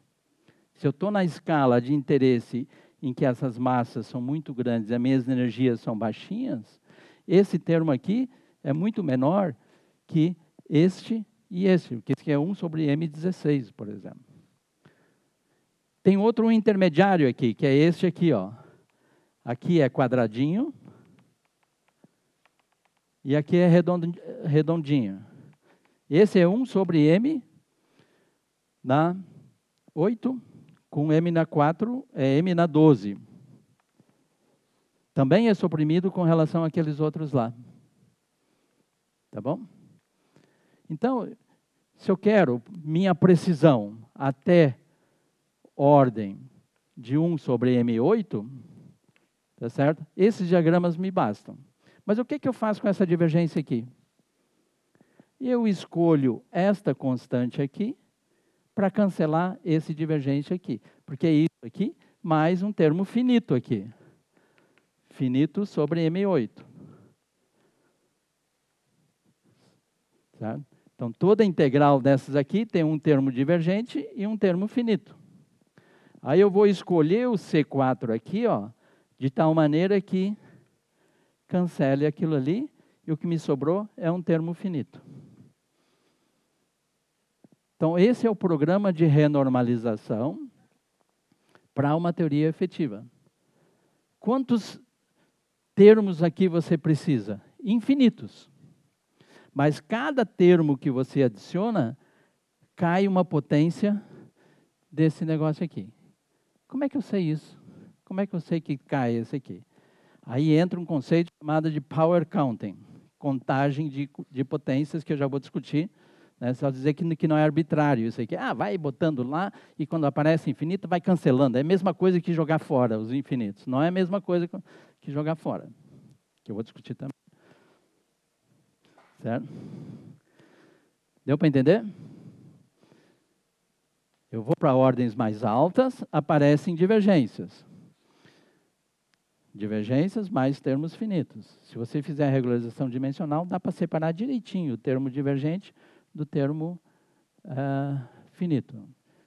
S1: Se eu estou na escala de interesse em que essas massas são muito grandes e as minhas energias são baixinhas, esse termo aqui é muito menor que este e este, que esse é 1 sobre M16, por exemplo. Tem outro intermediário aqui, que é este aqui, ó. Aqui é quadradinho, e aqui é redondinho. Esse é 1 sobre M na 8, com M na 4, é M na 12. Também é suprimido com relação àqueles outros lá. Tá bom? Então, se eu quero minha precisão até ordem de 1 sobre M8, tá certo? Esses diagramas me bastam. Mas o que eu faço com essa divergência aqui? Eu escolho esta constante aqui para cancelar esse divergente aqui. Porque é isso aqui mais um termo finito aqui. Finito sobre M8. Certo? Então, toda integral dessas aqui tem um termo divergente e um termo finito. Aí eu vou escolher o C4 aqui, ó, de tal maneira que cancele aquilo ali, e o que me sobrou é um termo finito. Então, esse é o programa de renormalização para uma teoria efetiva. Quantos termos aqui você precisa? Infinitos. Mas cada termo que você adiciona, cai uma potência desse negócio aqui. Como é que eu sei isso? Como é que eu sei que cai esse aqui? Aí entra um conceito chamado de power counting, contagem de potências, que eu já vou discutir. Né? Só dizer que não é arbitrário isso aqui. Vai botando lá e quando aparece infinito, vai cancelando. É a mesma coisa que jogar fora os infinitos. Não é a mesma coisa que jogar fora, que eu vou discutir também. Certo? Deu para entender? Eu vou para ordens mais altas, aparecem divergências. Divergências mais termos finitos. Se você fizer a regularização dimensional, dá para separar direitinho o termo divergente do termo finito.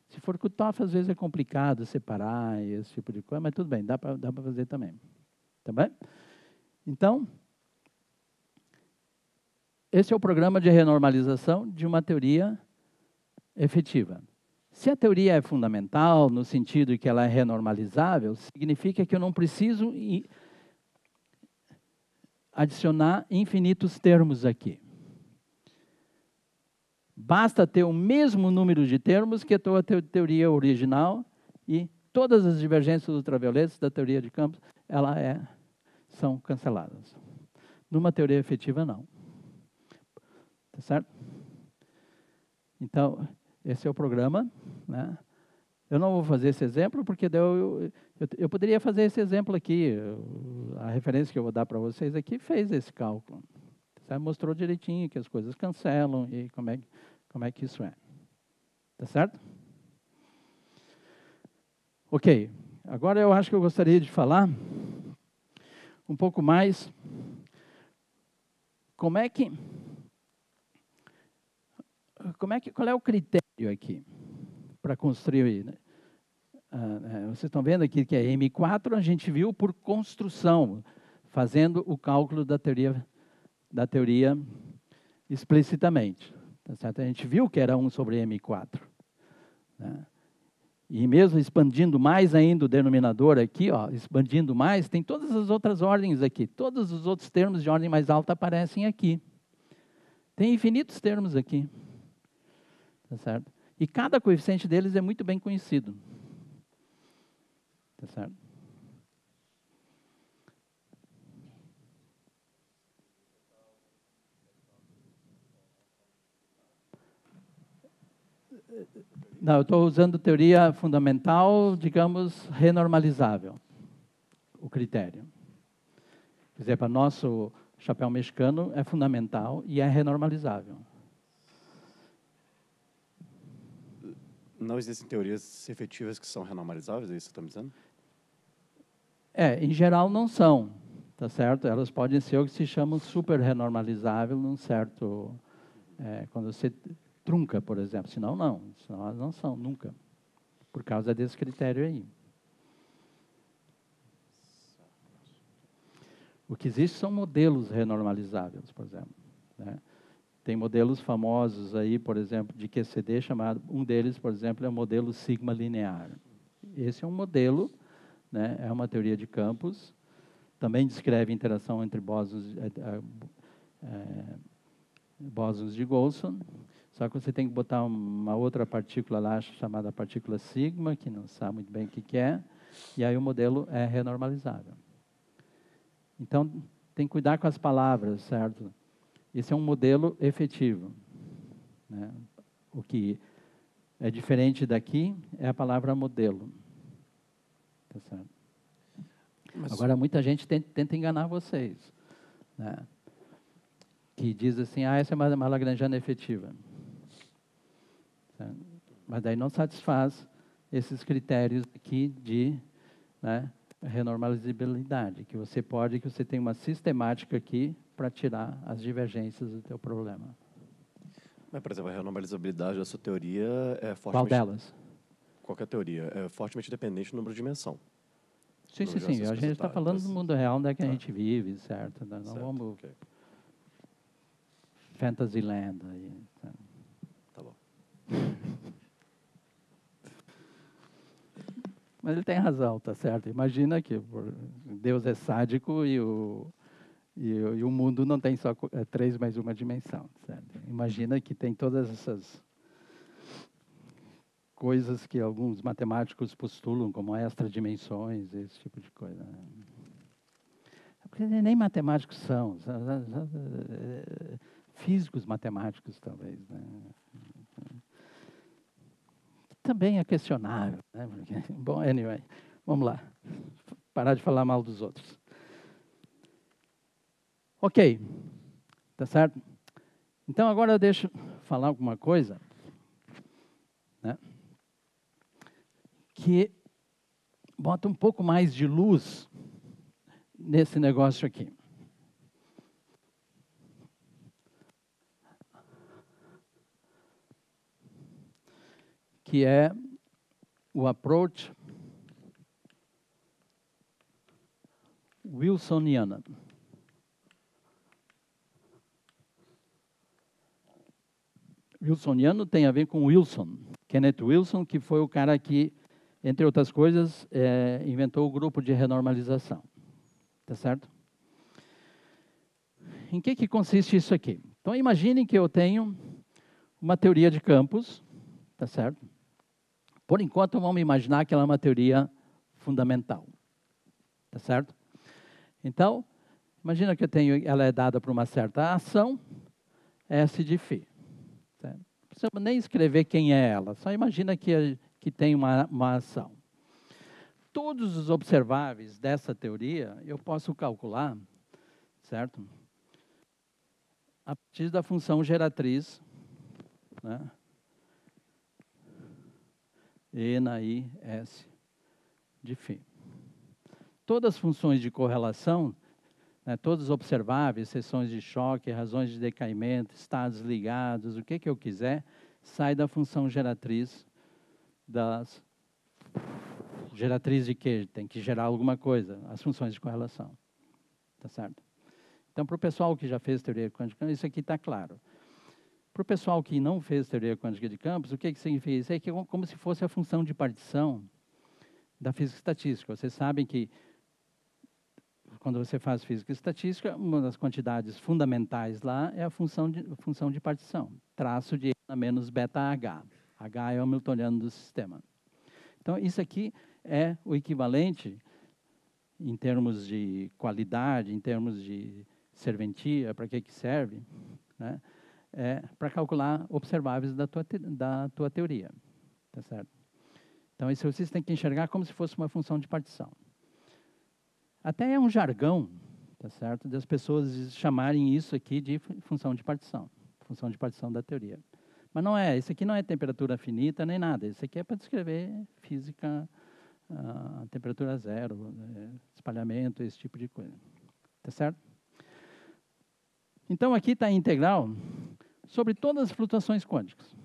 S1: Se for Kutoff, às vezes é complicado separar esse tipo de coisa, mas tudo bem, dá para fazer também. Tá bem? Então, esse é o programa de renormalização de uma teoria efetiva. Se a teoria é fundamental, no sentido de que ela é renormalizável, significa que eu não preciso adicionar infinitos termos aqui. Basta ter o mesmo número de termos que a tua teoria original e todas as divergências ultravioletas da teoria de campos, são canceladas. Numa teoria efetiva, não. Tá certo? Então, esse é o programa, né? Eu não vou fazer esse exemplo, porque eu poderia fazer esse exemplo aqui. A referência que eu vou dar para vocês aqui fez esse cálculo. Tá? Mostrou direitinho que as coisas cancelam e como é que isso é. Tá certo? Ok. Agora eu acho que eu gostaria de falar um pouco mais qual é o critério aqui para construir, né? Vocês estão vendo aqui que é M4, a gente viu por construção, fazendo o cálculo da teoria explicitamente. Tá certo? A gente viu que era 1 sobre M4. Né? E mesmo expandindo mais ainda o denominador aqui, ó, expandindo mais, tem todas as outras ordens aqui. Todos os outros termos de ordem mais alta aparecem aqui. Tem infinitos termos aqui. Tá certo? E cada coeficiente deles é muito bem conhecido. Tá certo? Não, eu estou usando teoria fundamental, digamos, renormalizável, o critério. Por exemplo, nosso chapéu mexicano é fundamental e é renormalizável.
S3: Não existem teorias efetivas que são renormalizáveis, é isso que você está me dizendo?
S1: Em geral não são, tá certo? Elas podem ser o que se chama super renormalizável num certo... quando você trunca, por exemplo, senão elas não são, nunca, por causa desse critério aí. O que existe são modelos renormalizáveis, por exemplo, né? Tem modelos famosos aí, por exemplo, de QCD, um deles, por exemplo, é o modelo sigma linear. Esse é um modelo, né, é uma teoria de campos, também descreve a interação entre bósons de Golson, só que você tem que botar uma outra partícula lá, chamada partícula sigma, que não sabe muito bem o que é, e aí o modelo é renormalizável. Então, tem que cuidar com as palavras, certo? Esse é um modelo efetivo, né? O que é diferente daqui é a palavra modelo. Tá certo? Agora, muita gente tenta enganar vocês, né? Que diz assim, essa é uma lagrangiana efetiva. Certo? Mas daí não satisfaz esses critérios aqui de, né, renormalizabilidade, que você tem uma sistemática aqui para tirar as divergências do teu problema.
S3: Mas, por exemplo, a renormalizabilidade da sua teoria é fortemente...
S1: Qual delas?
S3: Qualquer teoria. É fortemente dependente do número de dimensão.
S1: Sim. A gente está falando do mundo real onde é que a gente vive, certo? Não
S3: certo,
S1: vamos...
S3: okay.
S1: Fantasyland aí.
S3: Tá bom.
S1: Mas ele tem razão, tá certo? Imagina que Deus é sádico e o mundo não tem só 3 mais uma dimensão, certo? Imagina que tem todas essas coisas que alguns matemáticos postulam como extradimensões, esse tipo de coisa. Porque nem matemáticos são, físicos matemáticos talvez, né? Também é questionável, né? Porque, bom, anyway, vamos lá. Parar de falar mal dos outros. Ok, tá certo? Então, agora deixa eu falar alguma coisa, né, que bota um pouco mais de luz nesse negócio aqui. Que é o approach wilsoniana. Wilsoniano tem a ver com Wilson, Kenneth Wilson, que foi o cara que, entre outras coisas, inventou o grupo de renormalização. Tá certo? Em que consiste isso aqui? Então, imaginem que eu tenho uma teoria de campos, tá certo? Por enquanto, vamos imaginar que ela é uma teoria fundamental, tá certo? Então, imagina que ela é dada por uma certa ação, S de φ. Certo? Não precisa nem escrever quem é ela, só imagina que tem uma ação. Todos os observáveis dessa teoria, eu posso calcular, certo? A partir da função geratriz, né? E na I, S de φ. Todas as funções de correlação, né, todos os observáveis, seções de choque, razões de decaimento, estados ligados, o que eu quiser, sai da função geratriz geratriz de quê? Tem que gerar alguma coisa, as funções de correlação. Tá certo? Então, para o pessoal que já fez teoria quântica, isso aqui está claro. Para o pessoal que não fez teoria quântica de campos, o que significa isso? É que é como se fosse a função de partição da física estatística. Vocês sabem que, quando você faz física estatística, uma das quantidades fundamentais lá é a função de partição. Traço de n menos beta h. H é o hamiltoniano do sistema. Então, isso aqui é o equivalente, em termos de qualidade, em termos de serventia, para que serve, né? para calcular observáveis da tua teoria. Tá certo? Então, esse vocês têm que enxergar como se fosse uma função de partição. Até é um jargão, tá certo, das pessoas chamarem isso aqui de função de partição da teoria. Mas não é, isso aqui não é temperatura finita nem nada, isso aqui é para descrever física, temperatura zero, espalhamento, esse tipo de coisa. Tá certo? Então, aqui está a integral sobre todas as flutuações quânticas.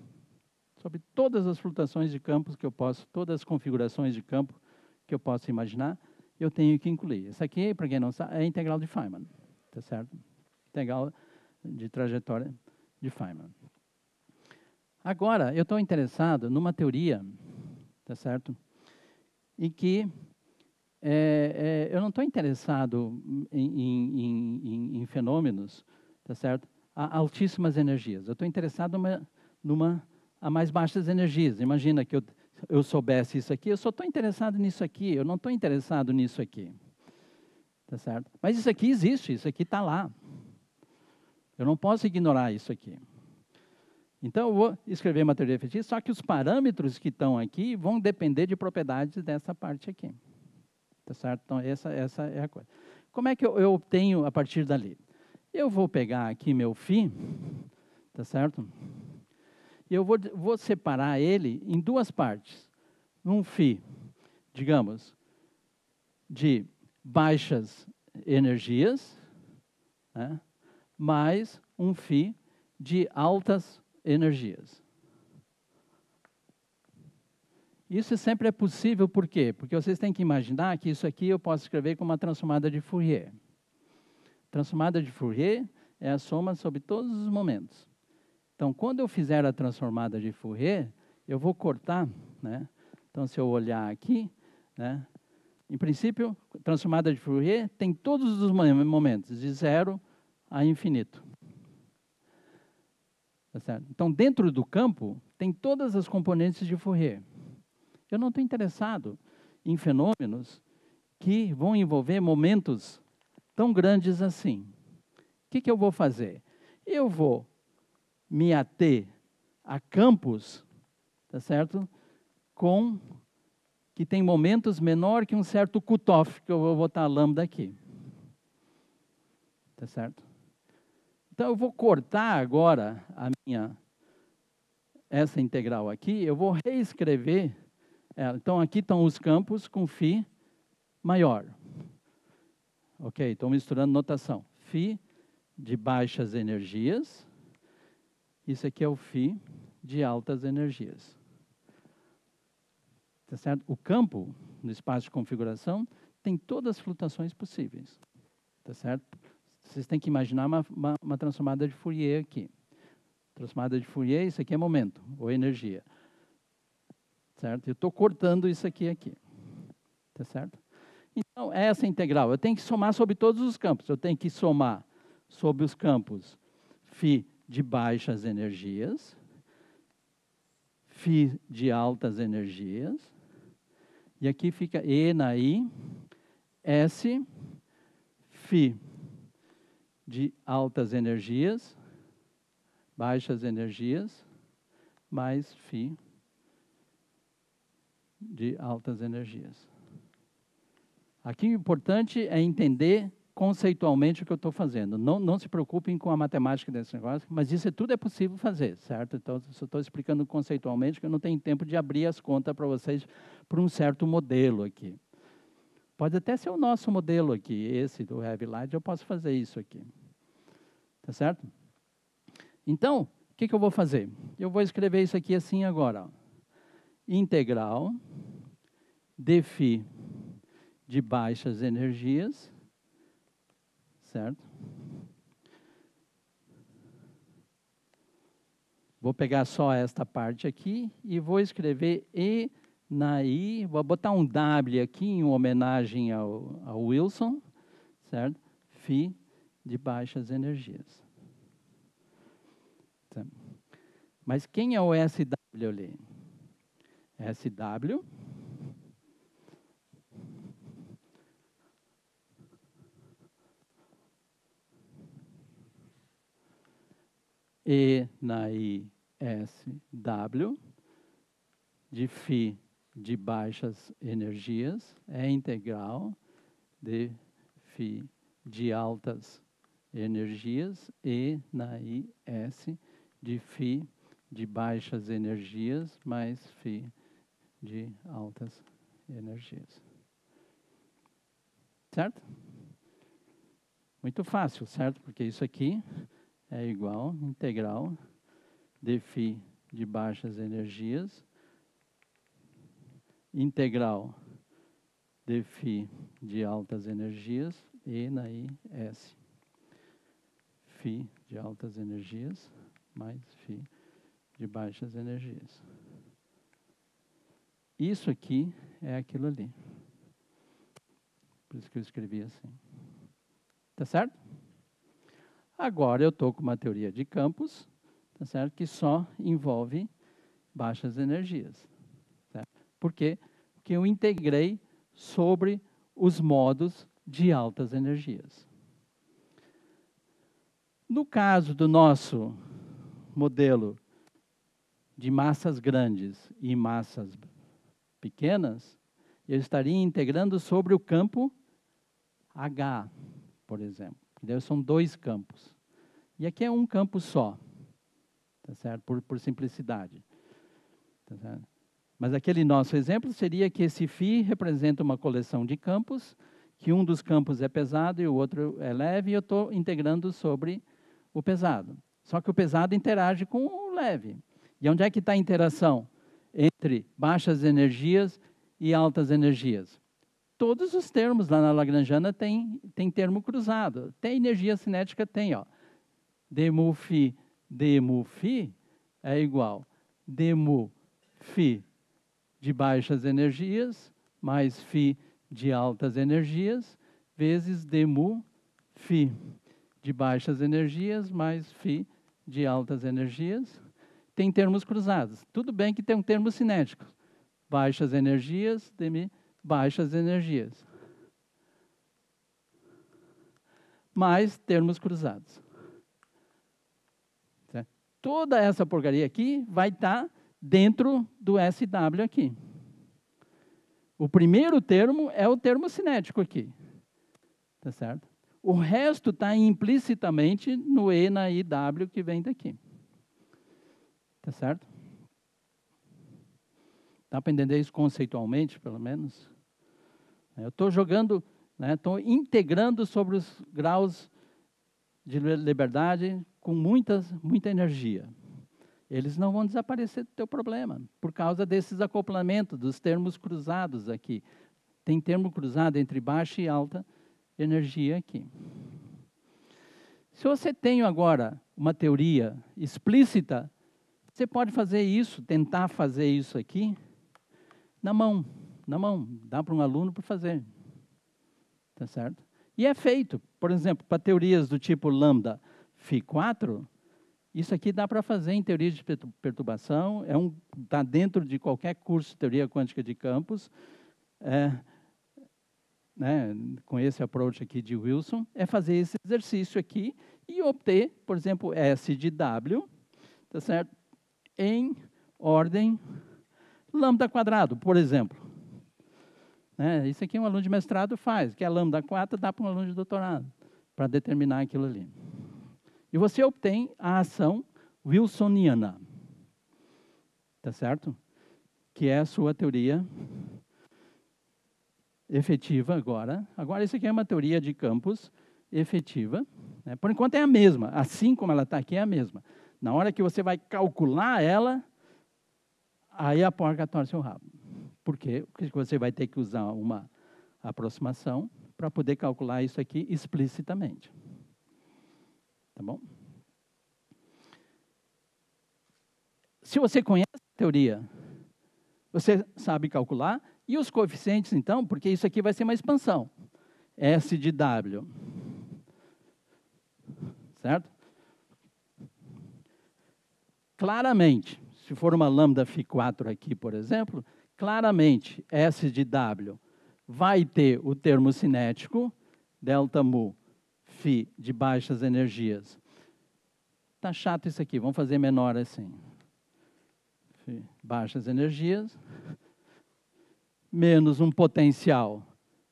S1: Sobre todas as flutuações de campos que eu posso, todas as configurações de campo que eu posso imaginar, eu tenho que incluir. Isso aqui, para quem não sabe, é a integral de Feynman. Tá certo? Integral de trajetória de Feynman. Agora, eu estou interessado numa teoria, tá certo? Em que eu não estou interessado em fenômenos, tá certo? A altíssimas energias. Eu estou interessado a mais baixas energias. Imagina que eu soubesse isso aqui, eu só estou interessado nisso aqui, eu não estou interessado nisso aqui. Tá certo? Mas isso aqui existe, isso aqui está lá. Eu não posso ignorar isso aqui. Então, eu vou escrever uma teoria efetiva, só que os parâmetros que estão aqui vão depender de propriedades dessa parte aqui. Tá certo? Então, essa é a coisa. Como é que eu obtenho a partir dali? Eu vou pegar aqui meu φ, tá certo? E eu vou separar ele em duas partes. Um φ, digamos, de baixas energias, né, mais um φ de altas energias. Isso sempre é possível, por quê? Porque vocês têm que imaginar que isso aqui eu posso escrever como uma transformada de Fourier. Transformada de Fourier é a soma sobre todos os momentos. Então, quando eu fizer a transformada de Fourier, eu vou cortar, né? Então, se eu olhar aqui, né? Em princípio, transformada de Fourier tem todos os momentos, de 0 a infinito. Tá certo? Então, dentro do campo, tem todas as componentes de Fourier. Eu não estou interessado em fenômenos que vão envolver momentos tão grandes assim. O que eu vou fazer? Eu vou me ater a campos, tá certo? Que tem momentos menor que um certo cutoff, que eu vou botar a lambda aqui. Tá certo? Então, eu vou cortar agora essa integral aqui, eu vou reescrever. Então, aqui estão os campos com φ maior. Ok, estou misturando notação. Φ de baixas energias. Isso aqui é o φ de altas energias. Tá certo? O campo, no espaço de configuração, tem todas as flutuações possíveis. Tá certo? Vocês têm que imaginar uma transformada de Fourier aqui. Transformada de Fourier, isso aqui é momento, ou energia. Certo? Eu estou cortando isso aqui. Tá certo? Então, essa integral, eu tenho que somar sobre todos os campos. Eu tenho que somar sobre os campos φ de baixas energias, φ de altas energias, e aqui fica E na I, S, φ de altas energias, baixas energias, mais φ de altas energias. Aqui o importante é entender conceitualmente o que eu estou fazendo. Não se preocupem com a matemática desse negócio, mas isso tudo é possível fazer, certo? Então, eu estou explicando conceitualmente que eu não tenho tempo de abrir as contas para vocês por um certo modelo aqui. Pode até ser o nosso modelo aqui, esse do Heavy Light, eu posso fazer isso aqui. Tá certo? Então, o que eu vou fazer? Eu vou escrever isso aqui assim agora. Ó. Integral de φ de baixas energias, certo? Vou pegar só esta parte aqui e vou escrever E na I, vou botar um W aqui em homenagem ao Wilson, certo? φ de baixas energias. Tá. Mas quem é o SW ali? SW E na ISW, de φ de baixas energias, é integral de φ de altas energias, E na IS, de φ de baixas energias, mais φ de altas energias. Certo? Muito fácil, certo? Porque isso aqui é igual, integral, de φ de baixas energias, integral de φ de altas energias, E na IS. φ de altas energias, mais φ de baixas energias. Isso aqui é aquilo ali. Por isso que eu escrevi assim. Tá certo? Agora eu estou com uma teoria de campos, tá certo? Que só envolve baixas energias. Certo? Por quê? Porque eu integrei sobre os modos de altas energias. No caso do nosso modelo de massas grandes e massas pequenas, eu estaria integrando sobre o campo H, por exemplo. Então, são dois campos. E aqui é um campo só, tá certo? Por simplicidade. Tá certo? Mas aquele nosso exemplo seria que esse φ representa uma coleção de campos, que um dos campos é pesado e o outro é leve, e eu estou integrando sobre o pesado. Só que o pesado interage com o leve. E onde é que está a interação entre baixas energias e altas energias? Todos os termos lá na Lagrangiana tem termo cruzado. Até energia cinética tem, ó. d mu φ é igual d mu φ de baixas energias mais φ de altas energias vezes d mu φ de baixas energias mais φ de altas energias. Tem termos cruzados. Tudo bem que tem um termo cinético. Baixas energias, dm, baixas energias. Mais termos cruzados. Certo? Toda essa porcaria aqui vai estar dentro do SW aqui. O primeiro termo é o termo cinético aqui. Tá certo? O resto está implicitamente no E na IW que vem daqui. Tá certo? Dá para entender isso conceitualmente, pelo menos? Eu estou jogando, estou integrando sobre os graus de liberdade com muita energia. Eles não vão desaparecer do teu problema, por causa desses acoplamentos, dos termos cruzados aqui. Tem termo cruzado entre baixa e alta energia aqui. Se você tem agora uma teoria explícita, você pode fazer isso, tentar fazer isso aqui, na mão. Dá para um aluno para fazer. Tá certo? E é feito. Por exemplo, para teorias do tipo lambda φ4, isso aqui dá para fazer em teoria de perturbação, está dentro de qualquer curso de teoria quântica de campos, com esse approach aqui de Wilson, é fazer esse exercício aqui e obter, por exemplo, S de W, tá certo? Em ordem lambda quadrado, por exemplo. Isso aqui um aluno de mestrado faz, que é lambda 4, dá para um aluno de doutorado, para determinar aquilo ali. E você obtém a ação wilsoniana, tá certo? Que é a sua teoria efetiva agora. Agora, isso aqui é uma teoria de campos efetiva. Por enquanto é a mesma, assim como ela está aqui é a mesma. Na hora que você vai calcular ela, aí a porca torce o rabo. Por quê? Porque você vai ter que usar uma aproximação para poder calcular isso aqui explicitamente. Tá bom? Se você conhece a teoria, você sabe calcular, e os coeficientes, então, porque isso aqui vai ser uma expansão. S de W. Certo? Claramente, se for uma lambda φ4 aqui, por exemplo, claramente, S de W vai ter o termo cinético, delta mu, φ de baixas energias, Tá chato isso aqui, vamos fazer menor assim. Baixas energias, menos um potencial,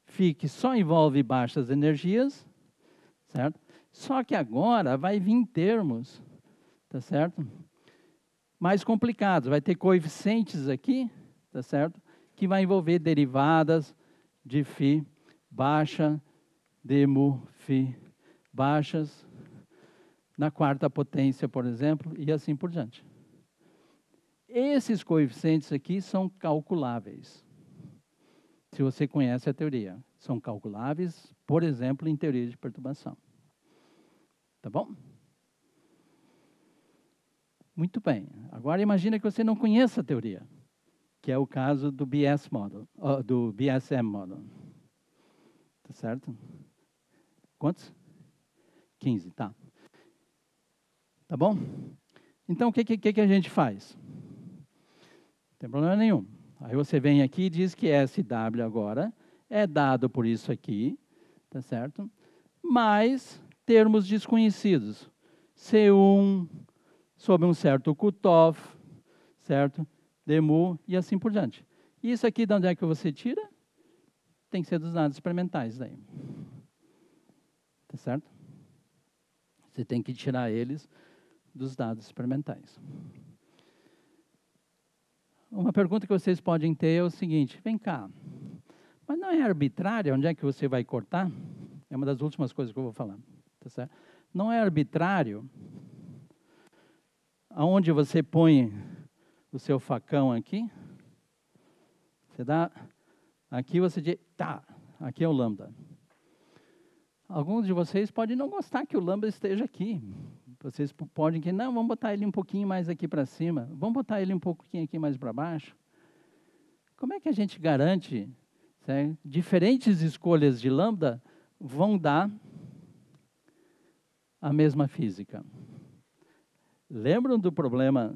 S1: que só envolve baixas energias, certo? Só que agora vai vir termos, tá certo? Mais complicados, vai ter coeficientes aqui, tá certo? Que vai envolver derivadas de φ baixa, de mu φ baixas, na quarta potência, por exemplo, e assim por diante. Esses coeficientes aqui são calculáveis, se você conhece a teoria. São calculáveis, por exemplo, em teoria de perturbação. Tá bom? Muito bem. Agora imagina que você não conheça a teoria, que é o caso do BS model, do BSM model. Tá certo? Quantos? 15, tá. Tá bom? Então, o que a gente faz? Não tem problema nenhum. Aí você vem aqui e diz que SW agora é dado por isso aqui, tá certo? Mais termos desconhecidos. C1, sob um certo cutoff, certo? Demu e assim por diante. E isso aqui, de onde é que você tira? Tem que ser dos dados experimentais daí. Tá certo? Você tem que tirar eles dos dados experimentais. Uma pergunta que vocês podem ter é o seguinte, vem cá, mas não é arbitrário onde é que você vai cortar? É uma das últimas coisas que eu vou falar. Tá certo? Não é arbitrário aonde você põe o seu facão aqui? Você dá, aqui você diz, tá, aqui é o lambda. Alguns de vocês podem não gostar que o lambda esteja aqui. Vocês podem que, não, vamos botar ele um pouquinho mais aqui para cima, vamos botar ele um pouquinho aqui mais para baixo. Como é que a gente garante, certo? Diferentes escolhas de lambda vão dar a mesma física? Lembram do problema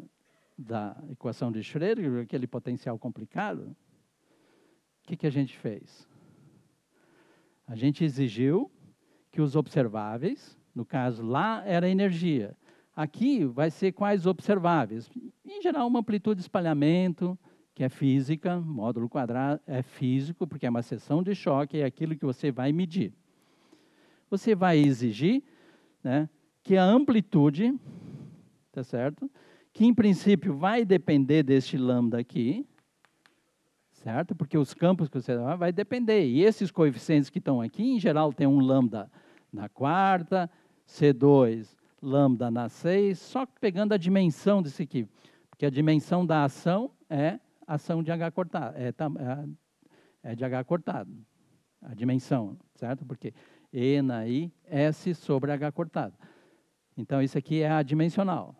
S1: da equação de Schrödinger, aquele potencial complicado? O que a gente fez? A gente exigiu que os observáveis, no caso lá era energia, aqui vai ser quais observáveis? Em geral, uma amplitude de espalhamento, que é física, módulo quadrado é físico, porque é uma seção de choque, é aquilo que você vai medir. Você vai exigir, né, que a amplitude, tá certo? Que em princípio vai depender deste lambda aqui, certo? Porque os campos que você vai depender. E esses coeficientes que estão aqui, em geral, tem um lambda na quarta, C2, lambda na 6, só pegando a dimensão desse aqui. Porque a dimensão da ação é ação de H cortado, é de H cortado. A dimensão, certo? Porque E na I, S sobre H cortado. Então, isso aqui é adimensional.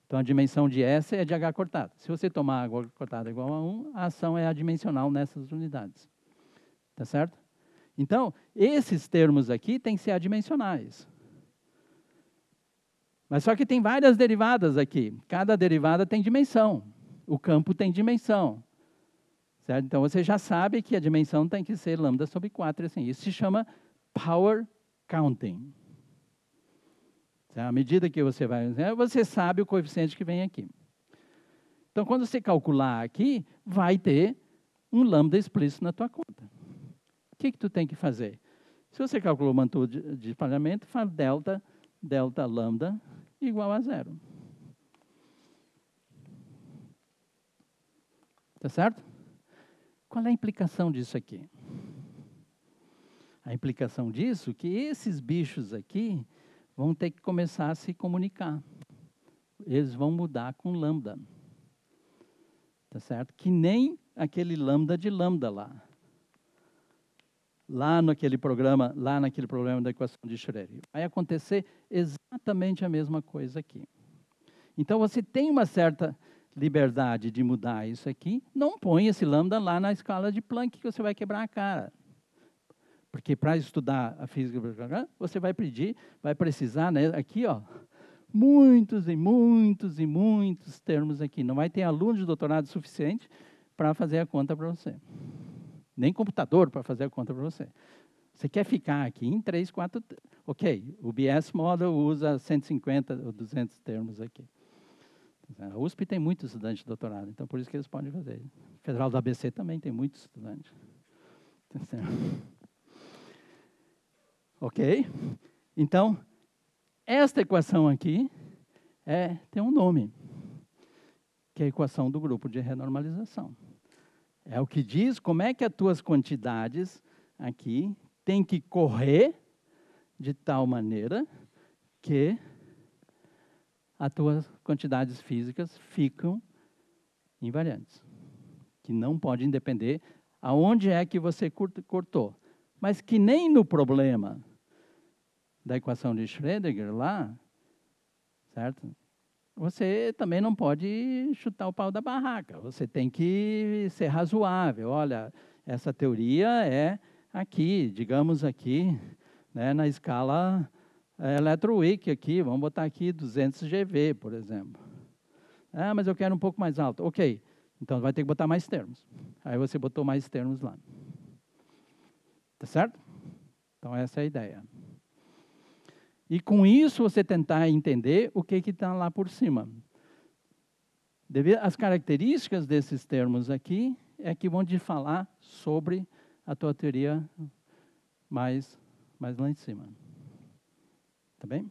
S1: Então, a dimensão de S é de H cortado. Se você tomar H cortado igual a 1, a ação é adimensional nessas unidades. Tá certo? Então, esses termos aqui têm que ser adimensionais. Mas só que tem várias derivadas aqui. Cada derivada tem dimensão. O campo tem dimensão. Certo? Então, você já sabe que a dimensão tem que ser lambda sobre 4. Assim. Isso se chama power counting. À medida que você vai, você sabe o coeficiente que vem aqui. Então, quando você calcular aqui, vai ter um lambda explícito na tua conta. O que tu tem que fazer? Se você calculou uma amplitude de espalhamento, faz delta lambda igual a 0. Tá certo? Qual é a implicação disso aqui? A implicação disso é que esses bichos aqui vão ter que começar a se comunicar. Eles vão mudar com lambda. Tá certo? Que nem aquele lambda de lambda lá. Lá naquele programa da equação de Schrödinger. Vai acontecer exatamente a mesma coisa aqui. Então, você tem uma certa liberdade de mudar isso aqui. Não põe esse lambda lá na escala de Planck, que você vai quebrar a cara. Porque para estudar a física, você vai precisar, né, aqui, ó, muitos e muitos e muitos termos aqui. Não vai ter aluno de doutorado suficiente para fazer a conta para você. Nem computador para fazer a conta para você. Você quer ficar aqui em 3, 4... Ok, o BS Model usa 150 ou 200 termos aqui. A USP tem muitos estudantes de doutorado, então por isso que eles podem fazer. Federal do ABC também tem muitos estudantes. Ok? Então, esta equação aqui tem um nome, que é a equação do grupo de renormalização. É o que diz como é que as tuas quantidades aqui têm que correr de tal maneira que as tuas quantidades físicas ficam invariantes, que não podem depender aonde é que você cortou. Mas que nem no problema da equação de Schrödinger lá, certo? Você também não pode chutar o pau da barraca. Você tem que ser razoável. Olha, essa teoria é aqui, digamos aqui, né, na escala Electroweak aqui, vamos botar aqui 200 GeV, por exemplo. Ah, mas eu quero um pouco mais alto. Ok, então vai ter que botar mais termos. Aí você botou mais termos lá. Tá certo? Então essa é a ideia. E com isso você tentar entender o que está lá por cima. Devido às características desses termos aqui, é que vão te falar sobre a tua teoria mais lá em cima. Tá bem?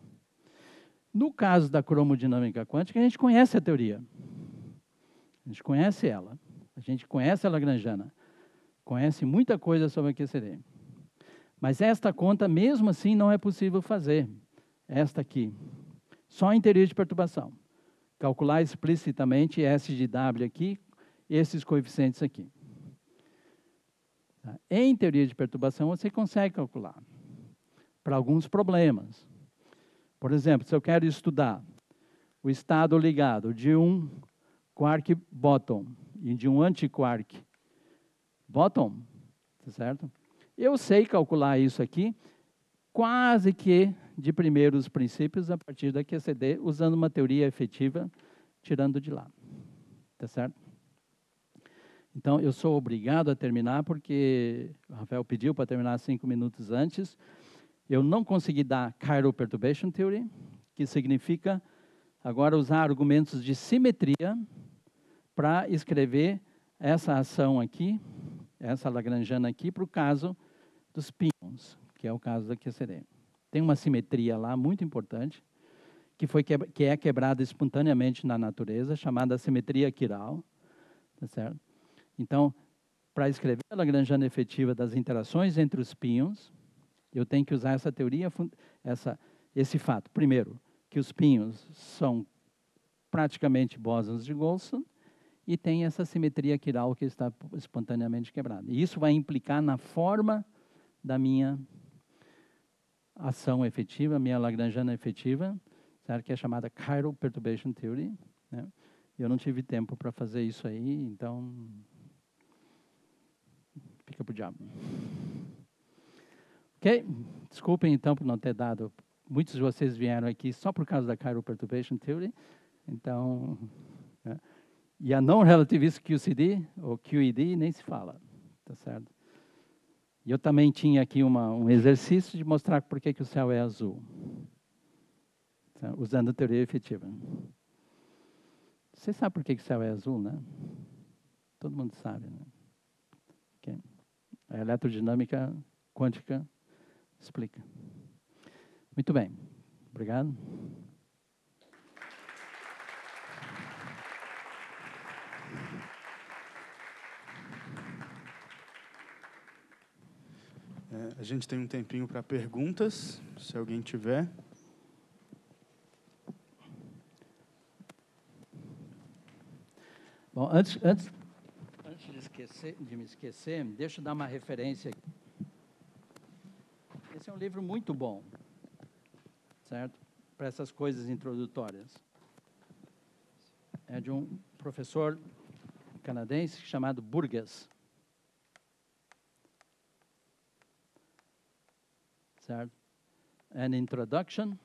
S1: No caso da cromodinâmica quântica, a gente conhece a teoria. A gente conhece ela. A gente conhece a lagrangiana. Conhece muita coisa sobre a QCD. Mas esta conta, mesmo assim, não é possível fazer. Esta aqui. Só em teoria de perturbação. Calcular explicitamente S de W aqui, esses coeficientes aqui. Em teoria de perturbação, você consegue calcular. Para alguns problemas. Por exemplo, se eu quero estudar o estado ligado de um quark bottom e de um anti-quark bottom, tá certo? Eu sei calcular isso aqui quase que de primeiros princípios a partir da QCD, usando uma teoria efetiva, tirando de lá. Tá certo? Então, eu sou obrigado a terminar, porque o Rafael pediu para terminar 5 minutos antes. Eu não consegui dar Chiral Perturbation Theory, que significa agora usar argumentos de simetria para escrever essa ação aqui, essa lagrangiana aqui, para o caso dos pions, que é o caso da QCD. Tem uma simetria lá muito importante, que é quebrada espontaneamente na natureza, chamada simetria quiral, tá certo? Então, para escrever a lagrangiana efetiva das interações entre os pions, eu tenho que usar essa teoria, esse fato. Primeiro, que os pions são praticamente bósons de Goldstone e tem essa simetria quiral que está espontaneamente quebrada. E isso vai implicar na forma da minha ação efetiva, minha lagrangiana efetiva, certo? Que é chamada Chiral Perturbation Theory. Né? Eu não tive tempo para fazer isso aí, então fica para o diabo. Ok? Desculpem, então, por não ter dado. Muitos de vocês vieram aqui só por causa da Chiral Perturbation Theory. Então, né? E a não-relativist QCD, ou QED, nem se fala. Tá certo? E eu também tinha aqui um exercício de mostrar por que o céu é azul. Tá? Usando a teoria efetiva. Você sabe por que o céu é azul, né? Todo mundo sabe, né? Okay. A eletrodinâmica quântica explica. Muito bem. Obrigado.
S2: A gente tem um tempinho para perguntas, se alguém tiver.
S1: Bom, antes de me esquecer, deixa eu dar uma referência aqui. Esse é um livro muito bom, certo? Para essas coisas introdutórias. É de um professor canadense chamado Burgess. Certo? An Introduction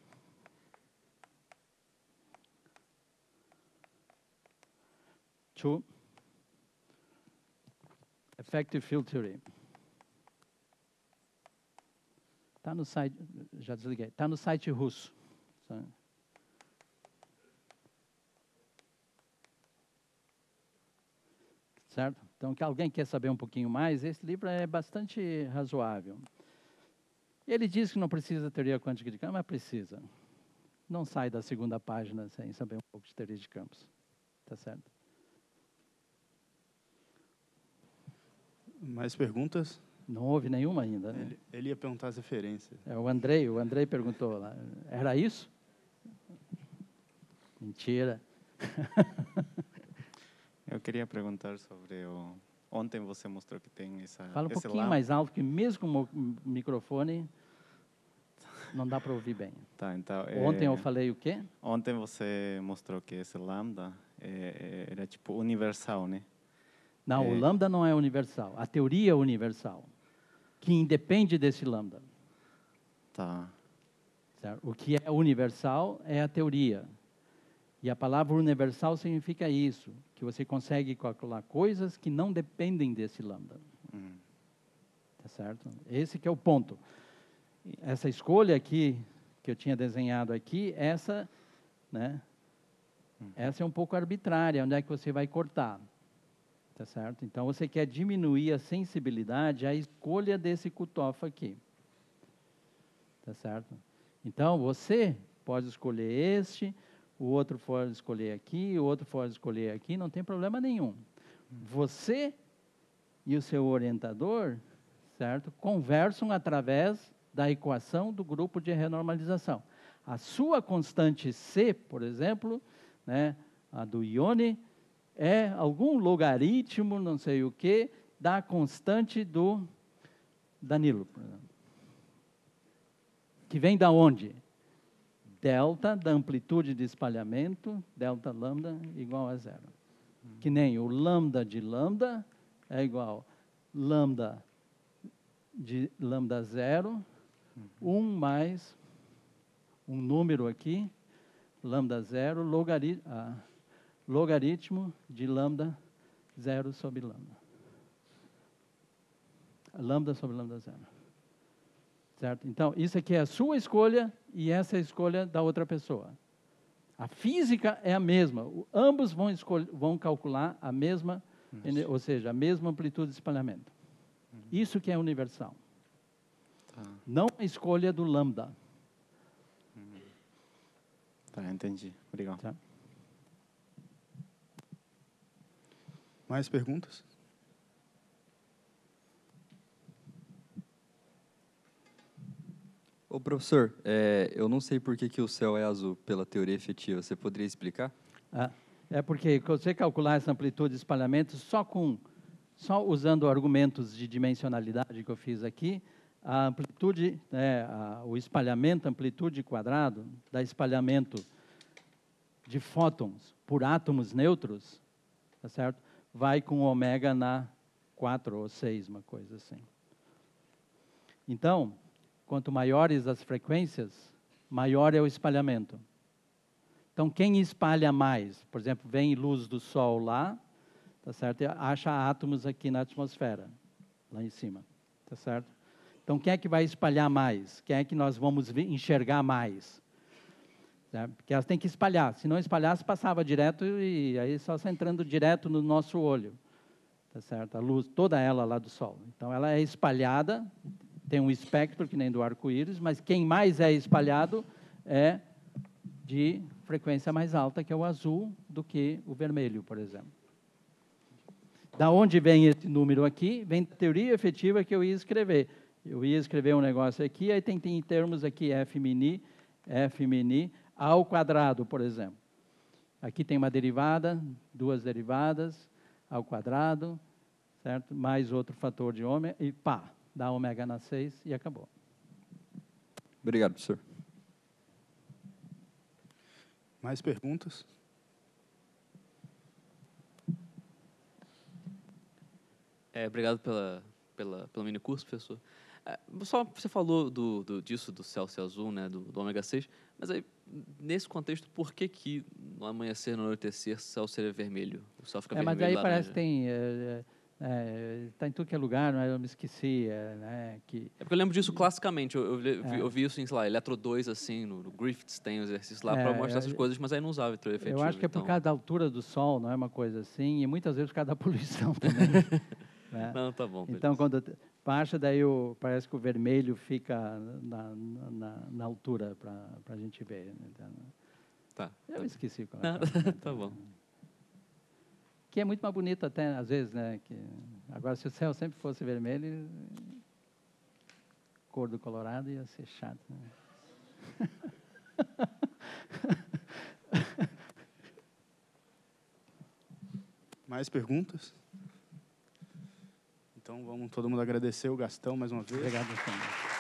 S1: to Effective Field Theory. Está no site, já desliguei, está no site russo. Certo? Então, que alguém quer saber um pouquinho mais, esse livro é bastante razoável. Ele diz que não precisa de teoria quântica de campos, mas precisa. Não sai da segunda página sem saber um pouco de teoria de campos. Tá certo?
S4: Mais perguntas?
S1: Não houve nenhuma ainda, né?
S4: Ele ia perguntar as referências.
S1: É o Andrei perguntou lá. Era isso? Mentira.
S2: Eu queria perguntar sobre ontem você mostrou que tem
S1: Fala um
S2: esse
S1: pouquinho
S2: lambda.
S1: mais alto, que mesmo com o microfone não dá para ouvir bem.
S2: Tá, então,
S1: Ontem eu falei o quê?
S2: Ontem você mostrou que esse lambda era tipo universal, né?
S1: Não, o lambda não é universal. A teoria é universal, que independe desse lambda.
S2: Tá.
S1: Certo? O que é universal é a teoria. E a palavra universal significa isso, que você consegue calcular coisas que não dependem desse lambda. Tá certo? Esse que é o ponto. Essa escolha aqui, que eu tinha desenhado aqui, essa, né? Essa é um pouco arbitrária, onde é que você vai cortar. Tá certo? Então, você quer diminuir a sensibilidade à escolha desse cutoff aqui. Tá certo? Então, você pode escolher este, o outro pode escolher aqui, o outro pode escolher aqui, não tem problema nenhum. Você e o seu orientador, certo? Conversam através da equação do grupo de renormalização. A sua constante C, por exemplo, né, a do Ione, é algum logaritmo, não sei o que, da constante do Danilo, por exemplo. Que vem da onde? Delta da amplitude de espalhamento, delta lambda, igual a zero. Que nem o lambda de lambda é igual lambda de lambda zero, 1 mais um número aqui, lambda zero, logaritmo de lambda zero sobre lambda. Lambda sobre lambda zero. Certo? Então, isso aqui é a sua escolha e essa é a escolha da outra pessoa. A física é a mesma. Ambos vão calcular a mesma, ou seja, a mesma amplitude de espalhamento. Isso que é universal.
S2: Tá.
S1: Não a escolha do lambda.
S2: Tá, entendi. Obrigado.
S1: Tá?
S4: Mais perguntas?
S5: Ô, professor, eu não sei por que o céu é azul pela teoria efetiva. Você poderia explicar?
S1: É porque você calcular essa amplitude de espalhamento só usando argumentos de dimensionalidade que eu fiz aqui, a amplitude, o espalhamento, amplitude quadrado, da espalhamento de fótons por átomos neutros, tá certo? Vai com ômega na 4 ou 6, uma coisa assim. Então, quanto maiores as frequências, maior é o espalhamento. Então, quem espalha mais? Por exemplo, vem luz do Sol lá, tá certo? E acha átomos aqui na atmosfera, lá em cima, tá certo? Então, quem é que vai espalhar mais? Quem é que nós vamos enxergar mais? Certo? Porque elas têm que espalhar. Se não espalhasse, passava direto e aí só entrando direto no nosso olho, tá certo? A luz, toda ela lá do Sol. Então, ela é espalhada, tem um espectro que nem do arco-íris, mas quem mais é espalhado é de frequência mais alta, que é o azul, do que o vermelho, por exemplo. Da onde vem esse número aqui? Vem da teoria efetiva que eu ia escrever. Eu ia escrever um negócio aqui, aí tem em termos aqui F mini ao quadrado, por exemplo. Aqui tem uma derivada, duas derivadas, ao quadrado, certo? Mais outro fator de ômega, e pá, dá ômega na 6 e acabou.
S5: Obrigado, professor.
S4: Mais perguntas?
S6: Obrigado pelo minicurso, professor. Só você falou disso, do céu ser azul, né, do ômega 6, mas aí, nesse contexto, por que no amanhecer, no anoitecer, o céu seria vermelho? O céu fica vermelho
S1: mas aí
S6: laranja?
S1: parece que tem Está em tudo que é lugar, mas eu me esqueci. Né, que,
S6: É porque eu lembro disso classicamente. Eu vi isso em, sei lá, Eletro 2, assim, no Griffiths tem um exercício lá para mostrar essas coisas, mas aí não usava teoria efetiva.
S1: Eu acho que é por
S6: então...
S1: causa da altura do Sol, não é uma coisa assim, e muitas vezes por causa da poluição também. Né?
S6: Não, tá bom.
S1: Então, quando baixa, daí parece que o vermelho fica na altura para a gente ver. Então,
S6: Tá.
S1: eu esqueci qual é.
S6: Tá bom.
S1: Que é muito mais bonito até, às vezes, né? Agora, se o céu sempre fosse vermelho, cor do Colorado ia ser chato. Né?
S4: Mais perguntas? Então, vamos todo mundo agradecer o Gastão mais uma vez.
S1: Obrigado, senhor.